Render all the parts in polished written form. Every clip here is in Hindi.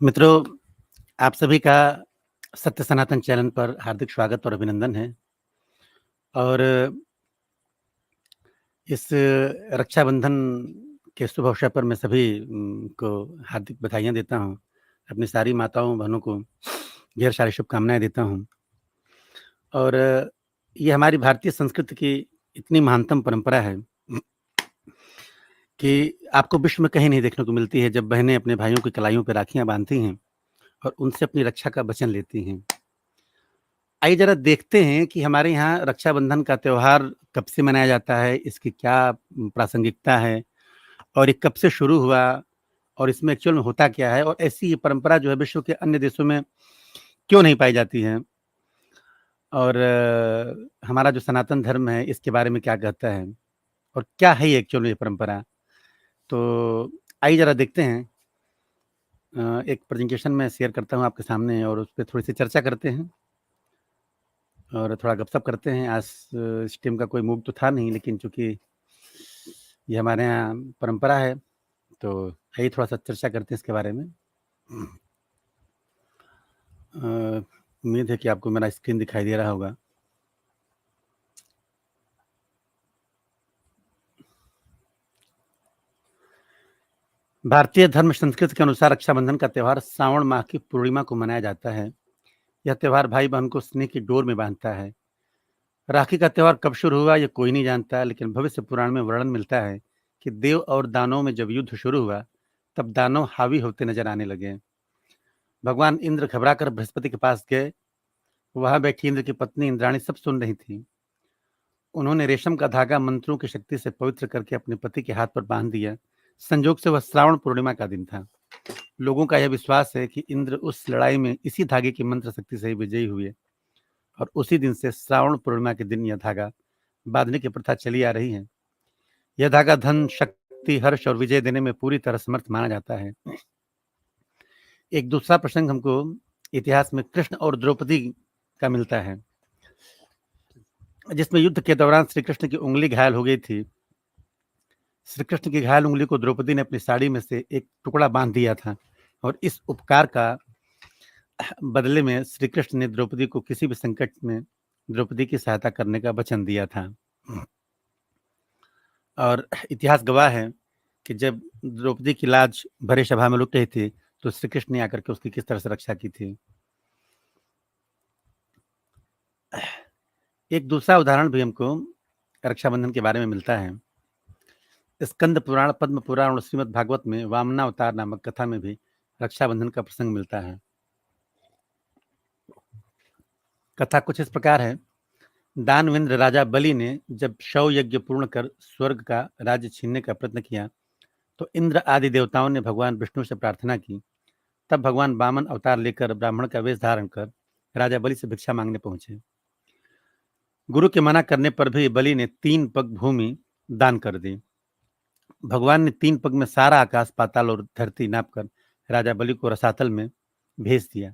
मित्रों, आप सभी का सत्य सनातन चैनल पर हार्दिक स्वागत और अभिनंदन है। और इस रक्षाबंधन के शुभ अवसर पर मैं सभी को हार्दिक बधाइयाँ देता हूँ। अपनी सारी माताओं, बहनों को ढेर सारी शुभकामनाएँ देता हूँ। और ये हमारी भारतीय संस्कृति की इतनी महानतम परंपरा है कि आपको विश्व में कहीं नहीं देखने को मिलती है, जब बहनें अपने भाइयों की कलाइयों पे राखियाँ बाँधती हैं और उनसे अपनी रक्षा का वचन लेती हैं। आइए ज़रा देखते हैं कि हमारे यहाँ रक्षाबंधन का त्योहार कब से मनाया जाता है, इसकी क्या प्रासंगिकता है और ये कब से शुरू हुआ और इसमें एक्चुअल में होता क्या है और ऐसी ये परंपरा जो है विश्व के अन्य देशों में क्यों नहीं पाई जाती है? और हमारा जो सनातन धर्म है इसके बारे में क्या कहता है? और क्या है ये एक्चुअल में ये परंपरा? तो आइए ज़रा देखते हैं। एक प्रेज़ेंटेशन मैं शेयर करता हूँ आपके सामने और उसपे थोड़ी-सी चर्चा करते हैं। और थोड़ा गपशप करते हैं। आज इस टीम का कोई मूड तो था नहीं, लेकिन चूँकि ये हमारे यहाँ परंपरा है, तो आइए थोड़ा-सा चर्चा करते हैं इसके बारे में। उम्मीद है कि आपको मेरा स्क्रीन दिखाई दे रहा होगा। भारतीय धर्म संस्कृति के अनुसार रक्षाबंधन का त्योहार श्रावण माह की पूर्णिमा को मनाया जाता है। यह त्योहार भाई-बहन को स्नेह की डोर में बाँधता है। राखी का त्योहार कब शुरू हुआ ये कोई नहीं जानता, लेकिन भविष्य पुराण में वर्णन मिलता है कि देव और दानवों में जब युद्ध शुरू हुआ, तब दानव हावी होते नज़र आने लगे। भगवान इंद्र घबराकर बृहस्पति के पास गए। वहां बैठी इंद्र की पत्नी इंद्राणी सब सुन रही थी। उन्होंने रेशम का धागा मंत्रों की शक्ति से पवित्र करके अपने पति के हाथ पर बांध दिया। संजोग से वह श्रावण पूर्णिमा का दिन था। लोगों का यह विश्वास है कि इंद्र उस लड़ाई में इसी धागे की मंत्र शक्ति से ही विजयी हुए और उसी दिन से श्रावण पूर्णिमा के दिन यह धागा बांधने की प्रथा चली आ रही है। यह धागा धन, शक्ति, हर्ष और विजय देने में पूरी तरह समर्थ माना जाता है। एक दूसरा प्रसंग हमको इतिहास में कृष्ण और द्रौपदी का मिलता है, जिसमें युद्ध के दौरान श्री कृष्ण की उंगली घायल हो गई थी। श्री कृष्ण की घायल उंगली को द्रौपदी ने अपनी साड़ी में से एक टुकड़ा बांध दिया था और इस उपकार का बदले में श्री कृष्ण ने द्रौपदी को किसी भी संकट में द्रौपदी की सहायता करने का वचन दिया था। और इतिहास गवाह है कि जब द्रौपदी की लाज भरे सभा में लुट रही थी, तो श्री कृष्ण ने आकर के उसकी किस तरह से रक्षा की थी। एक दूसरा उदाहरण भी हमको रक्षाबंधन के बारे में मिलता है। स्कंद पुराण, पद्म पुराण और श्रीमद् भागवत में वामनावतार नामक कथा में भी रक्षाबंधन का प्रसंग मिलता है। कथा कुछ इस प्रकार है। दानवेंद्र राजा बलि ने जब शव यज्ञ पूर्ण कर स्वर्ग का राज्य छीनने का प्रयत्न किया, तो इंद्र आदि देवताओं ने भगवान विष्णु से प्रार्थना की। तब भगवान वामन अवतार लेकर ब्राह्मण का वेश धारण कर राजा बलि से भिक्षा मांगने पहुंचे। गुरु के मना करने पर भी बलि ने 3 पग भूमि दान कर दी। भगवान ने 3 पग में सारा आकाश, पाताल और धरती नापकर राजा बलि को रसातल में भेज दिया।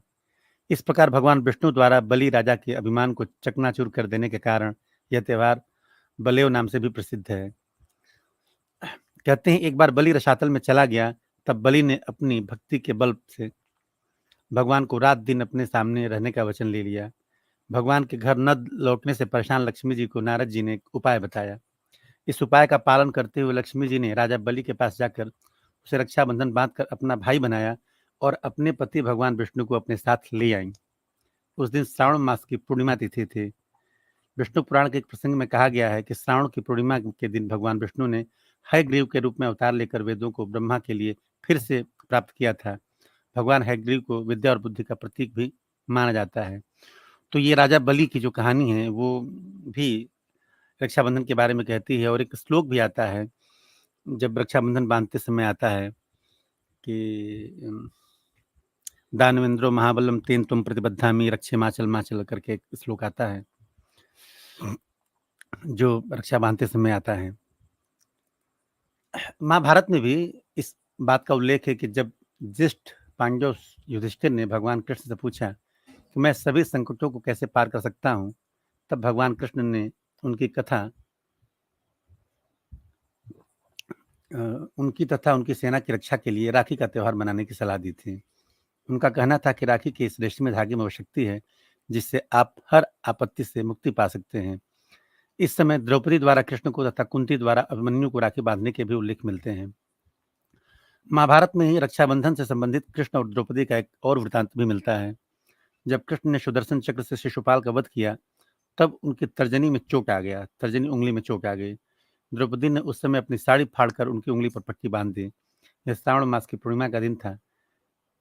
इस प्रकार भगवान विष्णु द्वारा बलि राजा के अभिमान को चकनाचूर कर देने के कारण यह त्योहार बलेव नाम से भी प्रसिद्ध है। कहते हैं एक बार बलि रसातल में चला गया, तब बलि ने अपनी भक्ति के बल से भगवान को रात दिन अपने सामने रहने का वचन ले लिया। भगवान के घर न लौटने से परेशान लक्ष्मी जी को नारद जी ने एक उपाय बताया। इस उपाय का पालन करते हुए लक्ष्मी जी ने राजा बलि के पास जाकर उसे रक्षाबंधन बांधकर अपना भाई बनाया और अपने पति भगवान विष्णु को अपने साथ ले आई। उस दिन श्रावण मास की पूर्णिमा तिथि थी। विष्णु पुराण के एक प्रसंग में कहा गया है कि श्रावण की पूर्णिमा के दिन भगवान विष्णु ने हयग्रीव के रूप में अवतार लेकर वेदों को ब्रह्मा के लिए फिर से प्राप्त किया था। भगवान हयग्रीव को विद्या और बुद्धि का प्रतीक भी माना जाता है। तो ये राजा बलि की जो कहानी है वो भी रक्षाबंधन के बारे में कहती है। और एक श्लोक भी आता है जब रक्षाबंधन बांधते समय आता है कि दानवेंद्रो महाबलम तेन तुम प्रतिबद्धामि रक्षे माचल माचल करके एक श्लोक आता है, जो रक्षा बांधते समय आता है। महाभारत में भी इस बात का उल्लेख है कि जब ज्येष्ठ पांडव युधिष्ठिर ने भगवान कृष्ण से पूछा कि मैं सभी संकटों को कैसे पार कर सकता हूँ, तब भगवान कृष्ण ने उनकी कथा उनकी तथा उनकी सेना की रक्षा के लिए राखी का त्योहार मनाने की सलाह दी थी। उनका कहना था कि राखी के इस रेशमी धागे में वो शक्ति है जिससे आप हर आपत्ति से मुक्ति पा सकते हैं। इस समय द्रौपदी द्वारा कृष्ण को तथा कुंती द्वारा अभिमन्यु को राखी बांधने के भी उल्लेख मिलते हैं। महाभारत में ही रक्षाबंधन से संबंधित कृष्ण और द्रौपदी का एक और वृतांत भी मिलता है। जब कृष्ण ने सुदर्शन चक्र से शिशुपाल का वध किया, तब उनकी तर्जनी में चोट आ गया, तर्जनी उंगली में चोट आ गई। द्रौपदी ने उस समय अपनी साड़ी फाड़कर उनकी उंगली पर पट्टी बांध दी। यह श्रावण मास की पूर्णिमा का दिन था।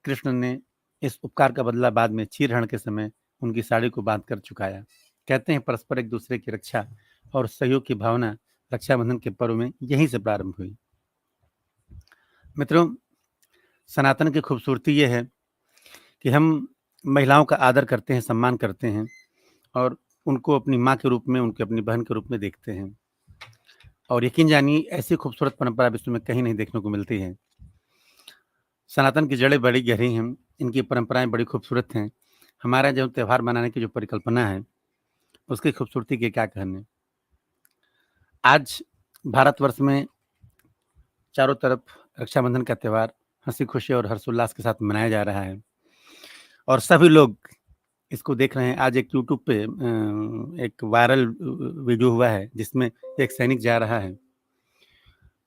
कृष्ण ने इस उपकार का बदला बाद में चीरहरण के समय उनकी साड़ी को बांधकर चुकाया। कहते हैं परस्पर एक दूसरे की रक्षा और सहयोग की भावना रक्षाबंधन के पर्व में यहीं से प्रारंभ हुई। मित्रों, सनातन की खूबसूरती यह है कि हम महिलाओं का आदर करते हैं, सम्मान करते हैं और उनको अपनी माँ के रूप में, उनकी अपनी बहन के रूप में देखते हैं। और यकीन जानिए, ऐसी खूबसूरत परंपरा विश्व में कहीं नहीं देखने को मिलती है। सनातन की जड़ें बड़ी गहरी हैं, इनकी परंपराएं बड़ी खूबसूरत हैं। हमारा जो त्यौहार मनाने की जो परिकल्पना है, उसकी खूबसूरती के क्या कहने। आज भारतवर्ष में चारों तरफ रक्षाबंधन का त्यौहार हंसी खुशी और हर्षोल्लास के साथ मनाया जा रहा है और सभी लोग इसको देख रहे हैं। आज एक यूट्यूब पे एक वायरल वीडियो हुआ है जिसमें एक सैनिक जा रहा है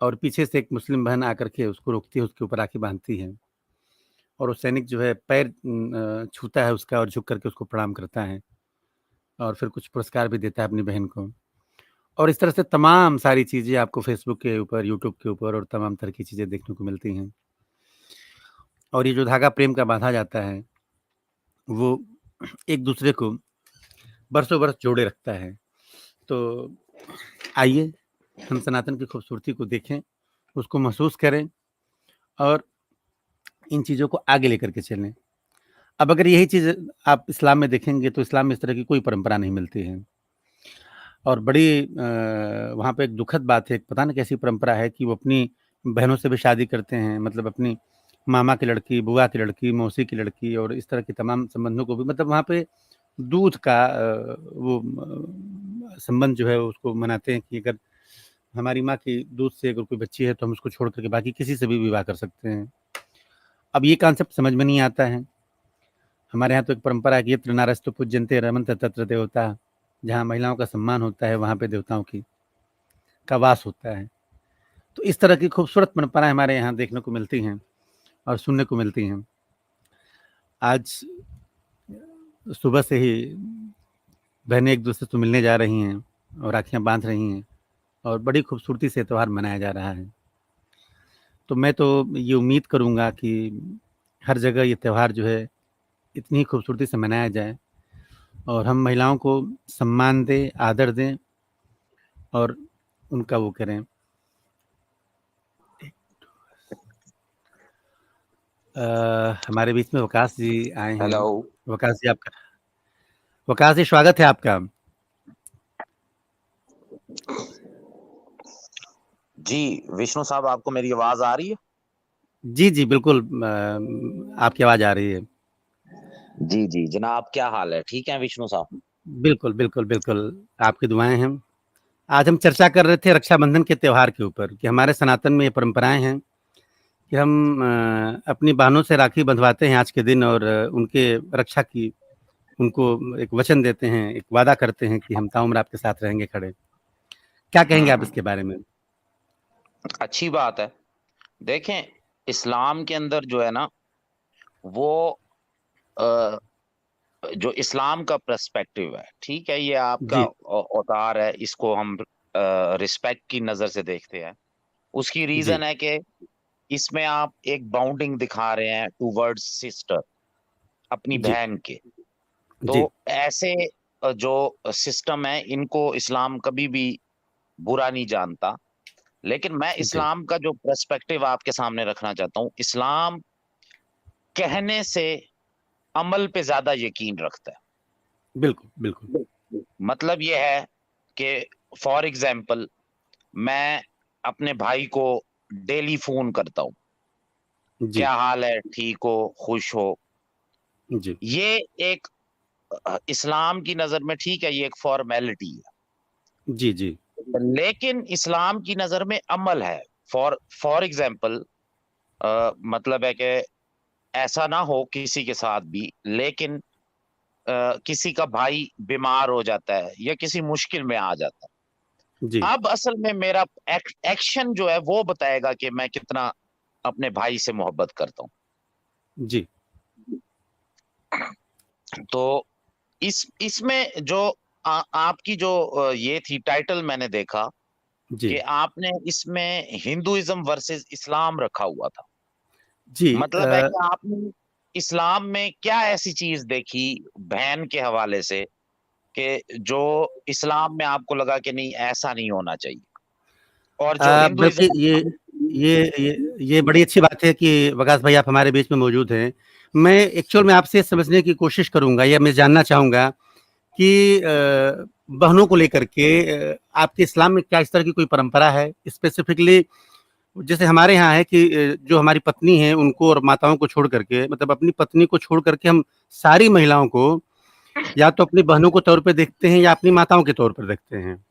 और पीछे से एक मुस्लिम बहन आकर के उसको रोकती है, उसके ऊपर राखी बांधती है और वो सैनिक जो है पैर छूता है उसका और झुक करके उसको प्रणाम करता है और फिर कुछ पुरस्कार भी देता है अपनी बहन को। और इस तरह से तमाम सारी चीज़ें आपको फेसबुक के ऊपर, यूट्यूब के ऊपर और तमाम तरह की चीज़ें देखने को मिलती हैं। और ये जो धागा प्रेम का बांधा जाता है, वो एक दूसरे को बरसों बरस जोड़े रखता है। तो आइए हम सनातन की खूबसूरती को देखें, उसको महसूस करें और इन चीज़ों को आगे लेकर के चलें। अब अगर यही चीज़ आप इस्लाम में देखेंगे तो इस्लाम में इस तरह की कोई परंपरा नहीं मिलती है और बड़ी वहाँ पे एक दुखद बात है, पता नहीं कैसी परंपरा है कि वो अपनी बहनों से भी शादी करते हैं, मतलब अपनी मामा की लड़की, बुआ की लड़की, मौसी की लड़की और इस तरह के तमाम संबंधों को भी, मतलब वहाँ पे दूध का वो संबंध जो है उसको मनाते हैं कि अगर हमारी माँ की दूध से अगर कोई बच्ची है तो हम उसको छोड़ करके बाकी किसी से भी विवाह कर सकते हैं। अब ये कॉन्सेप्ट समझ में नहीं आता है। हमारे यहाँ तो एक परंपरा है कि यत्र नारस्तु पूज्यन्ते रमन्ते तत्र देवता, जहाँ महिलाओं का सम्मान होता है वहाँ पे देवताओं की का वास होता है। तो इस तरह की खूबसूरत परंपराएं हमारे यहाँ देखने को मिलती हैं और सुनने को मिलती हैं। आज सुबह से ही बहनें एक दूसरे से मिलने जा रही हैं और राखियाँ बांध रही हैं और बड़ी खूबसूरती से त्यौहार मनाया जा रहा है। तो मैं तो ये उम्मीद करूँगा कि हर जगह ये त्यौहार जो है इतनी ही खूबसूरती से मनाया जाए और हम महिलाओं को सम्मान दें, आदर दें और उनका वो करें। हमारे बीच में वकास जी आए हैं। हेलो। वकास जी आपका, वकास जी स्वागत है आपका। जी विष्णु साहब, आपको मेरी आवाज आ रही है? जी, जी, बिल्कुल आपकी आवाज़ आ रही है। जी जी जनाब, क्या हाल है? ठीक है विष्णु साहब? बिल्कुल, बिल्कुल, बिल्कुल, आपकी दुआएँ हैं। आज हम चर्चा कर रहे थे रक्षाबंधन के त्योहार के ऊपर कि हमारे सनातन में ये परंपराएँ हैं कि हम अपनी बहनों से राखी बँधवाते हैं आज के दिन और उनके रक्षा की उनको एक वचन देते हैं, एक वादा करते हैं कि हम ताउम्र आपके साथ रहेंगे खड़े। क्या कहेंगे आप इसके बारे में? अच्छी बात है। देखें, इस्लाम के अंदर जो है ना, वो अ, जो इस्लाम का पर्सपेक्टिव है, ठीक है, ये आपका जी, अवतार है, इसको हम रिस्पेक्ट की नजर से देखते हैं। उसकी जी, रीजन है कि इसमें आप एक बाउंडिंग दिखा रहे हैं टूवर्ड्स सिस्टर, अपनी जी, बहन के। तो जी, ऐसे जो सिस्टम है, इनको इस्लाम कभी भी बुरा नहीं जानता। लेकिन मैं जी। इस्लाम का जो पर्सपेक्टिव आपके सामने रखना चाहता हूँ, इस्लाम कहने से अमल पे ज्यादा यकीन रखता बिल्कुल, बिल्कुल। है। मतलब ये है कि फॉर एग्जाम्पल, मैं अपने भाई को डेली फोन करता हूँ, जी, क्या हाल है, ठीक हो, खुश हो। जी, ये एक इस्लाम की नजर में ठीक है, ये एक फॉर्मेलिटी है। जी, जी, लेकिन इस्लाम की नजर में अमल है। फॉर एग्जाम्पल, मतलब है कि ऐसा ना हो किसी के साथ भी, लेकिन किसी का भाई बीमार हो जाता है या किसी मुश्किल में आ जाता जी, है, अब असल में मेरा एक्शन जो है वो बताएगा कि मैं कितना अपने भाई से मोहब्बत करता जी, हूँ। तो इसमें जो आपकी जो ये थी टाइटल, मैंने देखा कि जी, आपने इसमें हिंदुइज्म वर्सेस इस्लाम रखा हुआ था। जी। मतलब है कि आपने इस्लाम में क्या ऐसी चीज देखी बहन के हवाले से कि जो इस्लाम में आपको लगा कि नहीं, ऐसा नहीं होना चाहिए, और जो बल्कि हिंदुइज्म। ये बड़ी अच्छी बात है कि वकास भाई आप हमारे बीच में मौजूद हैं। मैं एक्चुअल में आपसे समझने की कोशिश करूँगा या मैं जानना चाहूँगा कि बहनों को लेकर के आपके इस्लाम में क्या इस तरह की कोई परंपरा है स्पेसिफिकली? जैसे हमारे यहाँ है कि जो हमारी पत्नी है उनको और माताओं को छोड़ करके, मतलब अपनी पत्नी को छोड़ करके हम सारी महिलाओं को या तो अपनी बहनों के तौर पे देखते हैं या अपनी माताओं के तौर पर देखते हैं।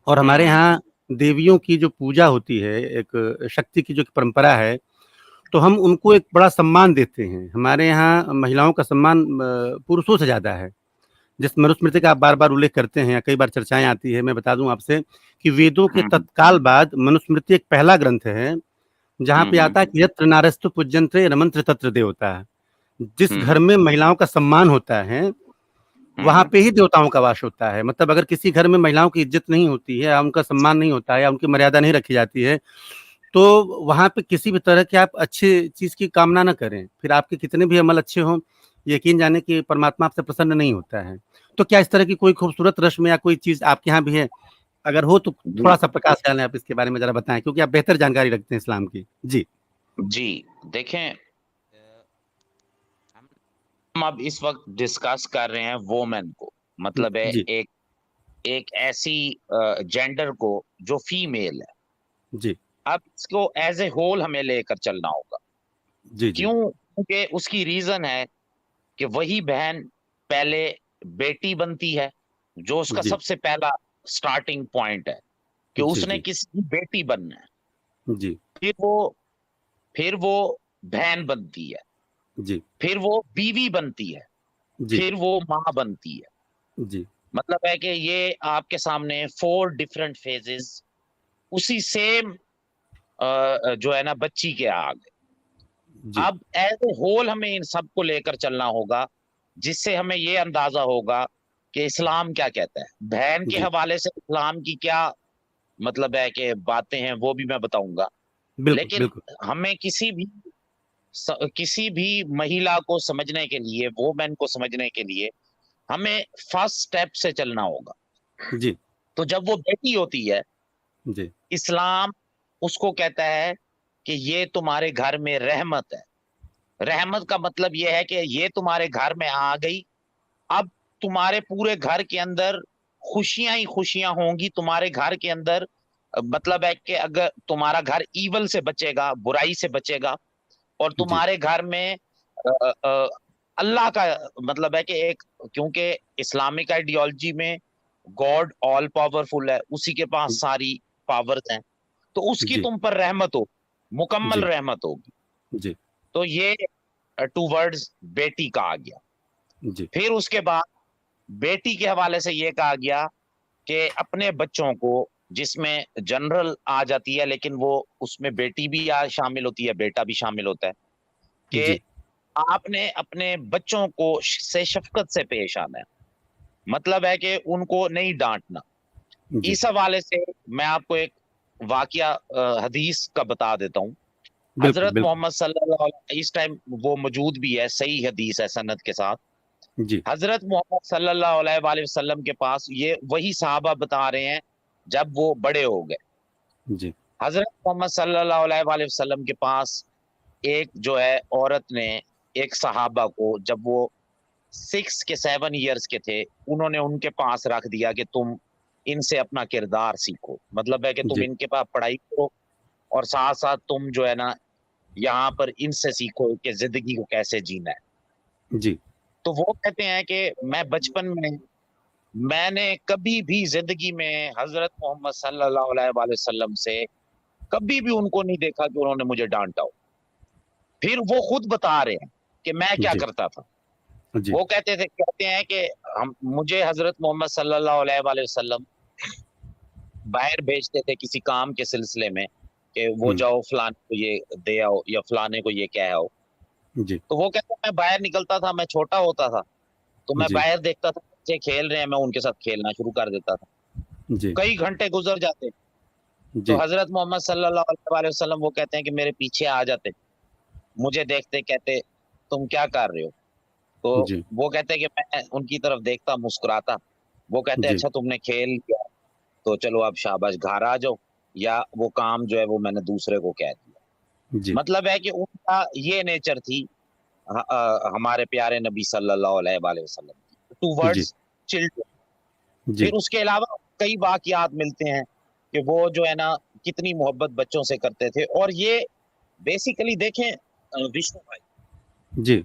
और हमारे हम्म यहाँ देवियों की जो पूजा होती है, एक शक्ति की जो परंपरा है, तो हम उनको एक बड़ा सम्मान देते हैं। हमारे यहाँ महिलाओं का सम्मान पुरुषों से ज़्यादा है। जिस मनुस्मृति का आप बार-बार उल्लेख करते हैं या कई बार चर्चाएँ आती है, मैं बता दूँ आपसे कि वेदों के हम्म तत्काल बाद मनुस्मृति एक पहला ग्रंथ है, जहाँ पे हम्म आता है कि यत्र नार्यस्तु पूज्यन्ते रमन्ते तत्र देवताः। जिस घर हम्म में महिलाओं का सम्मान होता है, वहाँ हम्म पे ही देवताओं का वास होता है। मतलब अगर किसी घर में महिलाओं की इज़्ज़त नहीं होती है या उनका सम्मान नहीं होता है या उनकी मर्यादा नहीं रखी जाती है, तो वहाँ पे किसी भी तरह की आप अच्छी चीज़ की कामना ना करें। फिर आपके कितने भी अमल अच्छे हों, यकीन जानें कि परमात्मा आपसे प्रसन्न नहीं होता है। तो क्या इस तरह की कोई खूबसूरत रस्म या कोई चीज़ आपके यहाँ भी है? अगर हो तो जी थोड़ा-सा प्रकाश डालें आप इसके बारे में ज़रा बताएँ, क्योंकि आप बेहतर जानकारी रखते हैं इस्लाम की। जी, जी, देखें, हम अब इस वक्त डिस्कस कर रहे हैं वोमेन को, मतलब है जी, एक एक ऐसी जेंडर को जो फीमेल है। जी, अब इसको एज ए होल हमें लेकर चलना होगा। जी, जी, क्यों? क्योंकि उसकी रीजन है कि वही बहन पहले बेटी बनती है, जो उसका जी, सबसे पहला स्टार्टिंग पॉइंट है कि जी, उसने जी, किसी की बेटी बनना है। जी, फिर वो फिर वो बहन बनती है, जी, फिर वो बीवी बनती है, जी, फिर वो माँ बनती है। जी, मतलब है कि ये आपके सामने 4 डिफरेंट फेजेस उसी सेम जो है ना बच्ची के आ गए। जी, अब एज ए होल हमें इन सबको लेकर चलना होगा, जिससे हमें ये अंदाजा होगा कि इस्लाम क्या कहता है। बहन के जी। हवाले से इस्लाम की क्या मतलब है कि बातें हैं, वो भी मैं बताऊंगा। बिल्कुल, लेकिन बिल्कुल। हमें किसी भी महिला को समझने के लिए, वोमेन को समझने के लिए, हमें फर्स्ट स्टेप से चलना होगा। जी, तो जब वो बेटी होती है, जी, इस्लाम उसको कहता है कि ये तुम्हारे घर में रहमत है। रहमत का मतलब ये है कि ये तुम्हारे घर में आ गई, अब तुम्हारे पूरे घर के अंदर खुशियां ही खुशियां होंगी तुम्हारे घर के अंदर। मतलब है कि अगर तुम्हारा घर ईवल से बचेगा, बुराई से बचेगा, और जी, तुम्हारे घर में अल्लाह का मतलब है कि एक, क्योंकि इस्लामिक आइडियोलॉजी में गॉड ऑल पावरफुल है, उसी के पास सारी पावर्स हैं, तो उसकी जी, तुम पर रहमत हो, मुकम्मल जी, रहमत होगी। जी, तो ये टू वर्ड्स बेटी का आ गया। जी, फिर उसके बाद बेटी के हवाले से ये कहा गया कि अपने बच्चों को, जिसमें जनरल आ जाती है लेकिन वो उसमें बेटी भी शामिल होती है, बेटा भी शामिल होता है, कि जी, आपने अपने बच्चों को से शफकत से पेश आना है। मतलब है कि उनको नहीं डांटना। जी। इस हवाले से मैं आपको एक वाकया हदीस का बता देता हूँ। बिल्कुल, हजरत बिल्कुल। मोहम्मद सल्लल्लाहु अलैहि, इस टाइम वो मौजूद भी है, सही हदीस है सनद के साथ। जी, हजरत मोहम्मद सल्लल्लाहु अलैहि वसल्लम के पास ये वही साहबा बता रहे हैं जब वो बड़े हो गए। जी, हजरत मोहम्मद सल्लल्लाहु अलैहि वसल्लम के पास एक जो है औरत ने एक सहाबा को, जब वो 6 के 7 ईयर्स के थे, उन्होंने उनके पास रख दिया कि तुम इनसे अपना किरदार सीखो। मतलब है कि तुम जी, इनके पास पढ़ाई करो, और साथ साथ तुम जो है ना यहाँ पर इनसे सीखो कि जिंदगी को कैसे जीना है। जी, तो वो कहते हैं कि मैं बचपन में, मैंने कभी भी जिंदगी में हजरत मोहम्मद सल्लल्लाहु अलैहि वसल्लम से कभी भी उनको नहीं देखा कि उन्होंने मुझे डांटा हो। फिर वो खुद बता रहे हैं कि मैं क्या जी करता था। जी वो कहते हैं कि मुझे हजरत मोहम्मद सल्लल्लाहु अलैहि वसल्लम बाहर भेजते थे किसी काम के सिलसिले में कि वो हम्म, जाओ फलाने को ये दे आओ या फलाने को ये कह आओ। जी तो वो कहते हैं मैं बाहर निकलता था, मैं छोटा होता था तो मैं जी बाहर देखता था बच्चे खेल रहे हैं, मैं उनके साथ खेलना शुरू कर देता था। जी कई घंटे गुजर जाते तो जी हजरत मोहम्मद सल्लल्लाहु अलैहि वसल्लम वो कहते हैं कि मेरे पीछे आ जाते, मुझे देखते कहते तुम क्या कर रहे हो। तो जी वो कहते हैं कि मैं उनकी तरफ देखता मुस्कुराता। वो कहते हैं जी अच्छा तुमने खेल लिया तो चलो अब शाबाश घर आ जाओ, या वो काम जो है वो मैंने दूसरे को कह दिया। जी मतलब है कि उनका ये नेचर थी हमारे प्यारे नबी सल्लल्लाहु अलैहि वसल्लम की जी टूवर्ड्स चिल्ड्रन। फिर जी उसके अलावा कई वाकयात मिलते हैं कि वो जो है ना कितनी मोहब्बत बच्चों से करते थे। और ये बेसिकली देखें विष्णु भाई, जी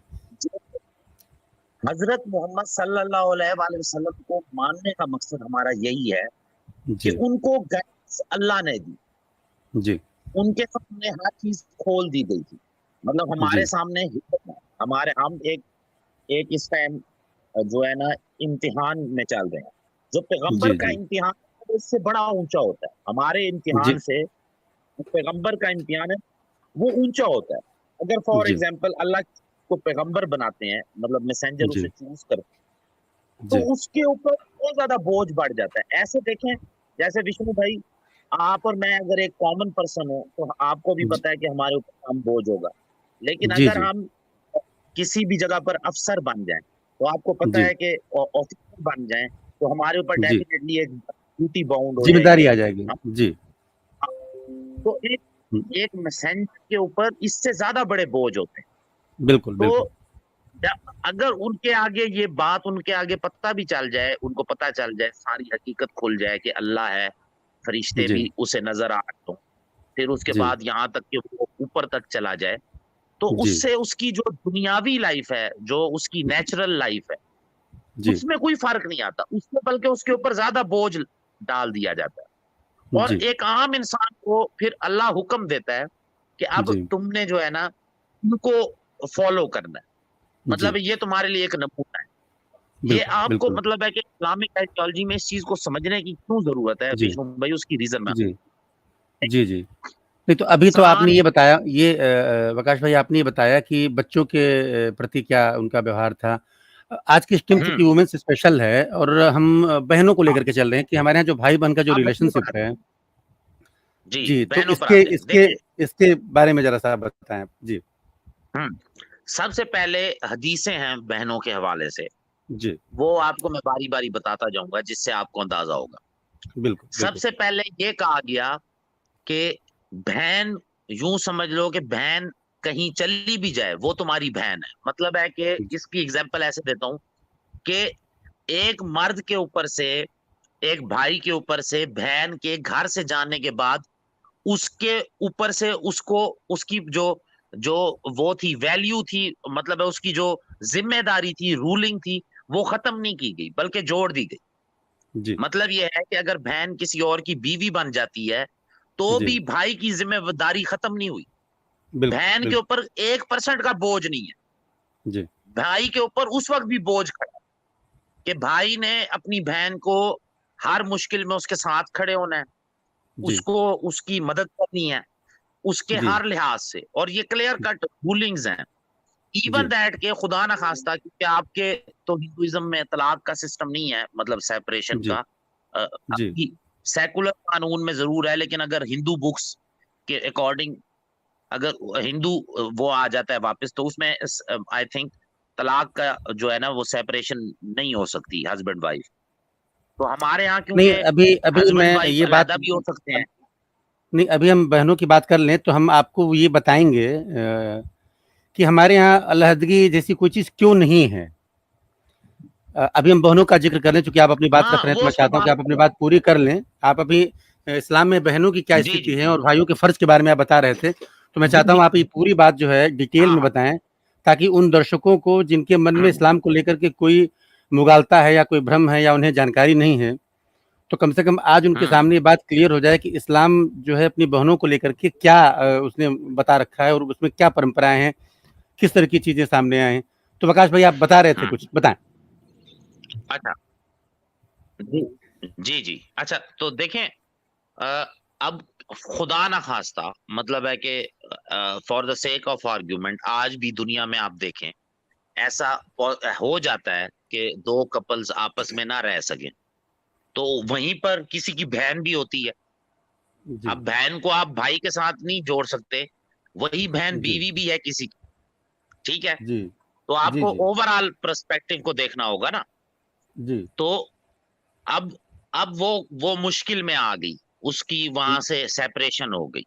हजरत मोहम्मद सल्लल्लाहु अलैहि वसल्लम को मानने का मकसद हमारा यही है कि जी उनको गाइडेंस अल्लाह ने दी, जी उनके सामने हर चीज खोल दी गई थी। मतलब हमारे जी सामने हमारे हम एक एक इस टाइम जो है ना इम्तिहान में चल रहे हैं। जो पैगंबर जी का जी इम्तिहान है, वो इससे बड़ा ऊंचा होता है। हमारे इम्तिहान जी से जो पैगंबर का इम्तिहान है वो ऊंचा होता है। अगर फॉर जी एग्जाम्पल अल्लाह को पैगंबर बनाते हैं, मतलब मैसेंजर उसे जी चूज करते हैं, तो जी उसके ऊपर बहुत ज्यादा बोझ बढ़ जाता है। ऐसे देखें जैसे विष्णु भाई, आप और मैं अगर एक कॉमन पर्सन हो तो आपको भी जी पता है कि हमारे ऊपर कम बोझ होगा। लेकिन जी अगर जी हम किसी भी जगह पर अफसर बन जाए तो आपको पता जी है कि ऑफिसर बन जाए तो हमारे ऊपर जी डेफिनेटली एक ड्यूटी बाउंड हो जाएगी। जिम्मेदारी आ जाएगी। हम जी तो एक एक मैसेंजर के ऊपर इससे ज्यादा बड़े बोझ होते हैं। बिल्कुल तो बिल्कुल अगर उनके आगे ये बात उनके आगे पता भी चल जाए, उनको पता चल जाए, सारी हकीकत खुल जाए कि अल्लाह है, फरिश्ते जी भी उसे नजर आ रहे हो, फिर उसके जी बाद यहाँ तक कि वो ऊपर तक चला जाए, तो जी उससे उसकी जो दुनियावी लाइफ है, जो उसकी नेचुरल लाइफ है, जी उसमें कोई फर्क नहीं आता, उसमें बल्कि उसके ऊपर ज्यादा बोझ डाल दिया जाता है। और जी एक आम इंसान को फिर अल्लाह हुक्म देता है कि अब जी तुमने जो है ना उनको फॉलो करना है। जी मतलब ये तुम्हारे लिए एक नमूना है। ये बिल्कुल आपको बिल्कुल मतलब है कि इस्लामिक आइडियोलॉजी में इस चीज को समझने की क्यों जरूरत है जी विष्णु भाई, उसकी रीजन में जी जी जी नहीं तो अभी तो आपने इंसान। ये बताया ये वकाश भाई आपने ये बताया कि बच्चों के प्रति क्या उनका व्यवहार था। आज की स्ट्रीम हम्म। चूंकि वुमेन्स स्पेशल है और हम बहनों को लेकर के चल रहे हैं कि हमारे यहाँ जो भाई बहन का जो आप बहनों पर रिलेशनशिप आते है। हैं। जी, जी तो बहनों पर इसके आते हैं, इसके देखिए। इसके बारे में जरा सा बताएं। जी हम्म। सबसे पहले हदीसें हैं बहनों के हवाले से, जी वो आपको मैं बारी बारी बताता जाऊंगा जिससे आपको अंदाजा होगा। बिल्कुल बिल्कुल सबसे पहले ये कहा गया कि बहन, यूं समझ लो कि बहन कहीं चली भी जाए वो तुम्हारी बहन है। मतलब है कि इसकी एग्जांपल ऐसे देता हूं कि एक मर्द के ऊपर से, एक भाई के ऊपर से बहन के घर से जाने के बाद उसके ऊपर से उसको उसकी जो जो वो थी वैल्यू थी, मतलब है उसकी जो जिम्मेदारी थी, रूलिंग थी, वो खत्म नहीं की गई बल्कि जोड़ दी गई। जी मतलब ये है कि अगर बहन किसी और की बीवी बन जाती है तो जी भी भाई की जिम्मेदारी खत्म नहीं हुई। बिल्कुल बहन के बिल्कुल ऊपर 1% का बोझ नहीं है, जी भाई के ऊपर उस वक्त भी बोझ खड़ा है कि भाई ने अपनी बहन को हर मुश्किल में उसके साथ खड़े होना है, जी उसको उसकी मदद करनी है उसके जी हर लिहाज से। और ये क्लियर कट रूलिंग्स हैं। इवन जी दैट के खुदा ना खास्ता, क्योंकि आपके तो हिंदुइज्म में तलाक का सिस्टम नहीं है, मतलब सेपरेशन जी का। जी अभी सेकुलर कानून में जरूर है, लेकिन अगर हिंदू बुक्स के अकॉर्डिंग अगर हिंदू वो आ जाता है वापस तो उसमें आई थिंक तलाक का जो है ना वो सेपरेशन नहीं हो सकती हस्बैंड वाइफ। तो हमारे यहाँ नहीं क्योंकि अभी अभी हस्बैंड मैं वाइफ ये बात अलहदा भी हो सकते हैं। नहीं अभी हम बहनों की बात कर लें तो हम आपको ये बताएंगे कि हमारे यहाँ अलहदगी जैसी कोई चीज़ क्यों नहीं है। अभी हम बहनों का जिक्र कर लें, चूंकि आप अपनी बात हाँ, रख रहे हैं तो वो मैं उस पर चाहता हूँ कि बात आप अपनी करें। बात पूरी कर लें। आप अभी इस्लाम में बहनों की क्या जी स्थिति जी है और भाइयों के फर्ज के बारे में आप बता रहे थे, तो मैं जी चाहता हूँ जी। आप ये पूरी बात जो है डिटेल हाँ में हाँ। बताएं, ताकि उन दर्शकों को जिनके मन में हम्म, इस्लाम को लेकर के कोई मुगालता है या कोई भ्रम है या उन्हें जानकारी नहीं है, तो कम से कम आज उनके हम्म सामने ये बात क्लियर हो जाए कि इस्लाम जो है अपनी बहनों को लेकर के क्या उसने बता रखा है और उसमें क्या परंपराएं हैं, किस तरह की चीजें सामने आए हैं। तो प्रकाश भाई आप बता रहे थे, हम्म कुछ बताएं। अच्छा। जी जी जी। अच्छा, तो देखें, अ, अब खुदा ना खास्ता, मतलब है कि for the sake of argument आज भी दुनिया में आप देखें, ऐसा हो जाता है कि दो कपल्स आपस में ना रह सके, तो वहीं पर किसी की बहन भी होती है। जी अब बहन को आप भाई के साथ नहीं जोड़ सकते, वही बहन जी बीवी भी है किसी की, ठीक है। जी तो जी आपको जी ओवरऑल पर्सपेक्टिव को देखना होगा ना। जी तो अब अब वो मुश्किल में आ गई, उसकी वहां से सेपरेशन हो गई।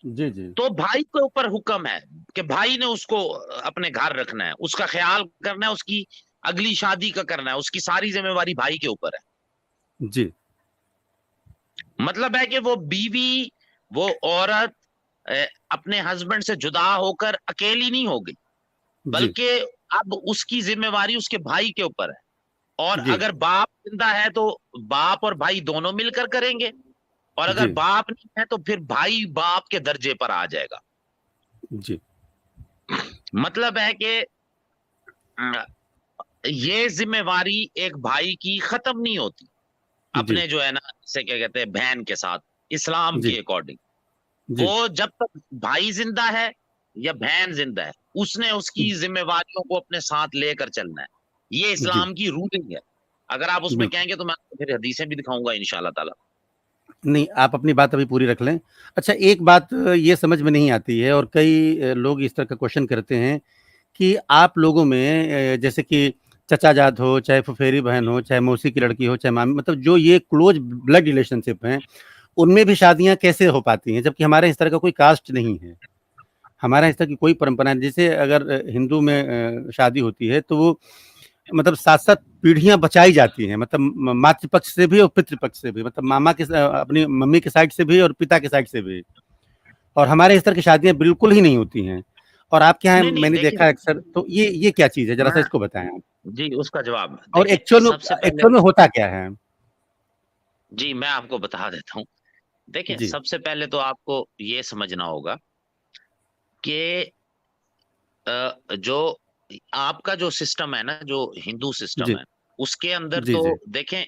जी जी तो भाई के ऊपर हुक्म है कि भाई ने उसको अपने घर रखना है, उसका ख्याल करना है, उसकी अगली शादी का करना है, उसकी सारी जिम्मेवारी भाई के ऊपर है। जी मतलब है कि वो बीवी, वो औरत अपने हस्बैंड से जुदा होकर अकेली नहीं हो गई, जी बल्कि अब उसकी जिम्मेवारी उसके भाई के ऊपर है। और जी अगर बाप जिंदा है तो बाप और भाई दोनों मिलकर करेंगे, और अगर जी बाप नहीं है तो फिर भाई बाप के दर्जे पर आ जाएगा। जी मतलब है कि अ, ये जिम्मेवारी एक भाई की खत्म नहीं होती जी अपने, जो है ना, जैसे क्या कहते हैं, बहन के साथ, इस्लाम जी के अकॉर्डिंग। जी वो जब तक भाई जिंदा है या बहन जिंदा है, उसने उसकी जिम्मेवारियों को अपने साथ लेकर चलना है। ये जी इस्लाम की रूलिंग है। अगर आप उसमें बिल्कुल। कहेंगे तो मैं आपको फिर हदीसें भी दिखाऊंगा इंशाल्लाह ताला। नहीं, आप अपनी बात अभी पूरी रख लें। अच्छा, एक बात ये समझ में नहीं आती है और कई लोग इस तरह का क्वेश्चन करते हैं कि आप लोगों में जैसे कि चचाजाद हो, चाहे फुफेरी बहन हो, चाहे मौसी की लड़की हो, चाहे मामी, मतलब जो ये क्लोज ब्लड रिलेशनशिप हैं, उनमें भी शादियाँ कैसे हो पाती हैं? जबकि हमारे इस तरह का कोई कास्ट नहीं है। हमारे यहाँ इस तरह की कोई परंपरा नहीं। जैसे अगर हिंदू में शादी होती है तो वो मतलब 7-7 पीढ़ियाँ बचाई जाती हैं, मतलब मातृ-पक्ष से भी और पितृ-पक्ष से भी, मतलब मामा के अपनी मम्मी के साइड से भी और पिता के साइड से भी। और हमारे इस तरह की शादियाँ बिल्कुल ही नहीं होती हैं। और आपके यहाँ नहीं नहीं, मैंने देखा देखिए, है अक्सर, तो ये क्या चीज़ है? ज़रा-सा मैं, इसको बताएँ आप। जी, उसका जवाब और देखिए, सबसे पहले, एक्चुअल में होता क्या है? जी, मैं आपको बता देता हूँ। देखिए, जी, सबसे पहले तो आपको ये समझना होगा कि जो आपका जो सिस्टम है ना, जो हिंदू सिस्टम जी, है, उसके अंदर जी, तो जी, देखें,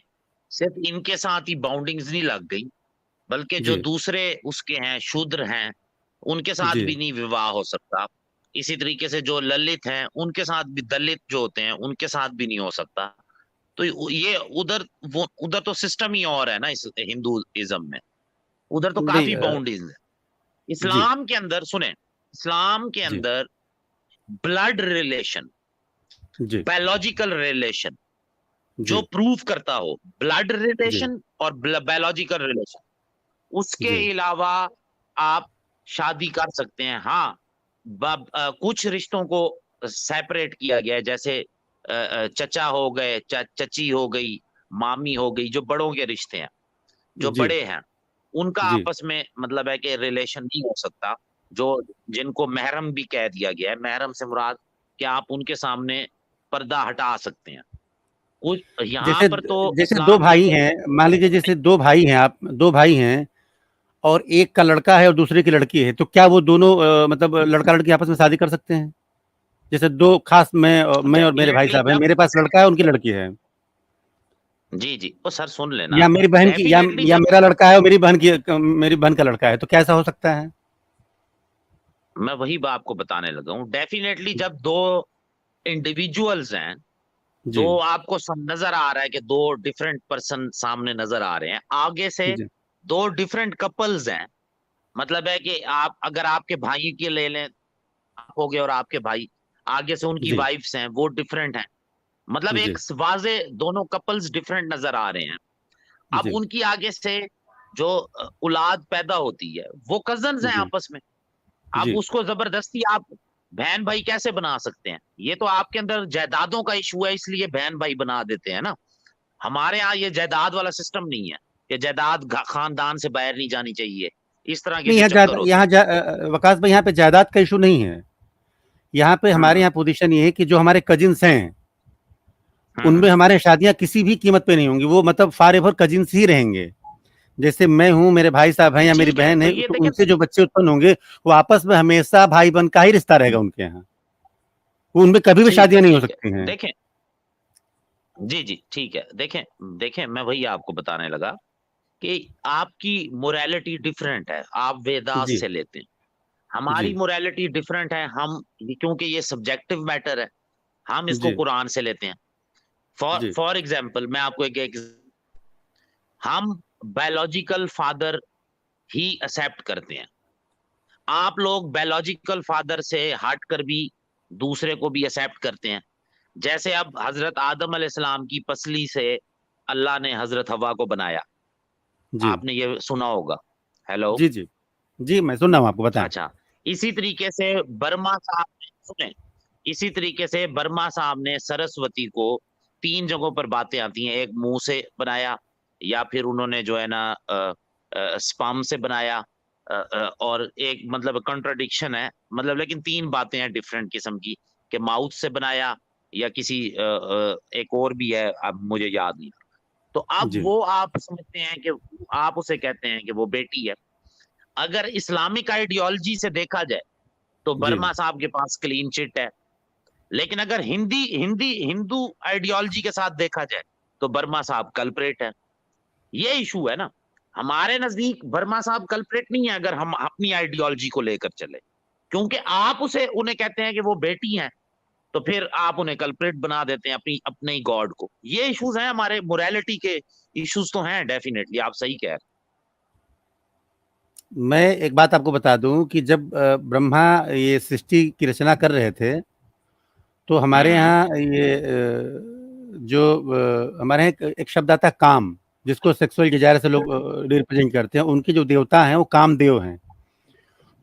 सिर्फ इनके साथ ही बाउंडिंग्स नहीं लग गई, बल्कि जो जी, दूसरे उसके हैं, शूद्र हैं, उनके साथ जी, भी नहीं विवाह हो सकता। इसी तरीके से जो ललित हैं, उनके साथ भी, दलित जो होते हैं, उनके साथ भी नहीं हो सकता। तो ये उधर, वो उधर तो सिस्टम ही और है ना, इस हिंदुइज्म में, उधर तो नहीं काफी बाउंड्रीज है। जी, इस्लाम के अंदर सुने, इस्लाम के जी, अंदर ब्लड रिलेशन, जी, बायोलॉजिकल रिलेशन, जो जी, प्रूव करता हो, ब्लड जी, रिलेशन और बायोलॉजिकल रिलेशन, उसके जी, अलावा आप शादी कर सकते हैं। हाँ, कुछ रिश्तों को सेपरेट किया गया है, जैसे चचा हो गए, चची हो गई, मामी हो गई, जो बड़ों के रिश्ते हैं, जो जी, बड़े हैं, उनका जी। आपस में मतलब है कि रिलेशन नहीं हो सकता। जो, जिनको महरम भी कह दिया गया है, महरम से मुराद कि आप उनके सामने पर्दा हटा सकते हैं। कुछ यहाँ जैसे पर तो जैसे 2 इस्लाम ने भाई तो, हैं, मान लीजिए जैसे 2 भाई हैं, आप 2 भाई हैं और एक का लड़का है और दूसरे की लड़की है, तो क्या वो दोनों मतलब लड़का-लड़की आपस में शादी कर सकते हैं? जैसे 2 खास मैं और मेरे भाई डेफिनेटली साहब हैं, जब, मेरे पास लड़का है, उनकी लड़की है। जी जी, ओ सर सुन लेना, या मेरी बहन की डेफिनेटली या जब, मेरा लड़का है और मेरी बहन का लड़का है, तो क्या ऐसा हो सकता है? मैं वही बात आपको बताने लगा हूँ, डेफिनेटली जब दो इंडिविजुअल्स हैं, दो, जी, आपको सब नजर आ रहा है कि दो डिफरेंट पर्सन सामने नजर आ रहे हैं, आगे से जी, दो डिफरेंट कपल्स हैं। मतलब है कि आप अगर आपके भाई की ले लें, आप हो गए और आपके भाई, आगे से उनकी जी, वाइफ्स हैं, वो डिफरेंट हैं। मतलब जी, एक वाजे दोनों कपल्स डिफरेंट नजर आ रहे हैं। अब जी, उनकी आगे से जो औलाद पैदा होती है, वो कजन्स हैं जी, आपस में। अब जी। उसको जबरदस्ती आप बहन भाई कैसे बना सकते हैं? ये तो आपके अंदर जायदादों का इशू है, इसलिए बहन भाई बना देते हैं ना। हमारे यहाँ ये जायदाद वाला सिस्टम नहीं है कि जायदाद खानदान से बाहर नहीं जानी चाहिए, इस तरह के नहीं, जो चक्कर होते हैं। वकास भाई यहाँ पे जायदाद का इश्यू नहीं है। यहाँ पे हमारे हम्म यहाँ पोज़ीशन ये है कि जो हमारे कज़िन्स हैं उनमें हमारे शादियां किसी भी कीमत पे नहीं होंगी, वो मतलब फॉर एवर कजिन्स ही रहेंगे। जैसे मैं हूँ, मेरे भाई साहब हैं या मेरी ठीक है, बहन तो है, ये तो देखें, उनसे जो बच्चे उत्पन्न होंगे वो आपस में हमेशा भाई बहन का ही रिश्ता रहेगा उनके यहाँ, वो उनमें कभी भी शादियां नहीं हो ठीक है, सकती हैं। देखें, जी, जी, ठीक है। देखें देखें, मैं वही आपको बताने लगा कि आपकी मोरालिटी डिफरेंट है, आप वेदास जी से लेते हैं। हमारी जी मोरालिटी डिफरेंट है, हम क्योंकि ये सब्जेक्टिव मैटर है, हम इसको जी कुरान से लेते हैं। फॉर जी फॉर एग्जाम्पल मैं आपको एक हम बायोलॉजिकल फादर ही एक्सेप्ट करते हैं। आप लोग बायोलॉजिकल फादर से हटकर भी दूसरे को भी एक्सेप्ट करते हैं। जैसे अब हजरत आदम अलैहिस्सलाम की पसली से अल्लाह ने हजरत हवा को बनाया, जी आपने ये सुना होगा। हेलो, जी जी जी, मैं सुन रहा हूँ, आपको बताएं। अच्छा। इसी तरीके से बर्मा साहब ने, सुने, इसी तरीके से बर्मा साहब ने सरस्वती को 3 जगहों पर बातें आती हैं, एक मुंह से बनाया, या फिर उन्होंने जो है ना स्पर्म से बनाया, और एक मतलब कंट्राडिक्शन है, मतलब लेकिन 3 बातें हैं डिफरेंट किस्म की, कि माउथ से बनाया या किसी एक और भी है, अब मुझे याद नहीं। तो अब जी वो आप समझते हैं कि आप उसे कहते हैं कि वो बेटी है। अगर इस्लामिक आइडियोलॉजी से देखा जाए तो जी बर्मा साहब के पास क्लीन चिट है, लेकिन अगर हिंदी हिंदी हिंदू आइडियोलॉजी के साथ देखा जाए तो बर्मा साहब कल्प्रेट है। ये इशू है ना। हमारे नजदीक बर्मा साहब कल्प्रेट नहीं है अगर हम अपनी आइडियोलॉजी को लेकर चले, क्योंकि आप उसे उन्हें कहते हैं कि वो बेटी हैं, तो फिर आप उन्हें कल्प्रेट बना देते हैं अपनी अपने ही गॉड को। ये इश्यूज हैं, हमारे मोरालिटी के इश्यूज तो हैं, डेफिनेटली आप सही कह रहे मैं एक बात आपको बता दूं कि जब ब्रह्मा ये सृष्टि की रचना कर रहे थे, तो हैं। हमारे यहाँ ये हमारे यहाँ एक शब्द आता है काम, जिसको सेक्सुअल डिजायर से लोग रिप्रेजेंट करते हैं। उनके जो देवता हैं वो कामदेव हैं।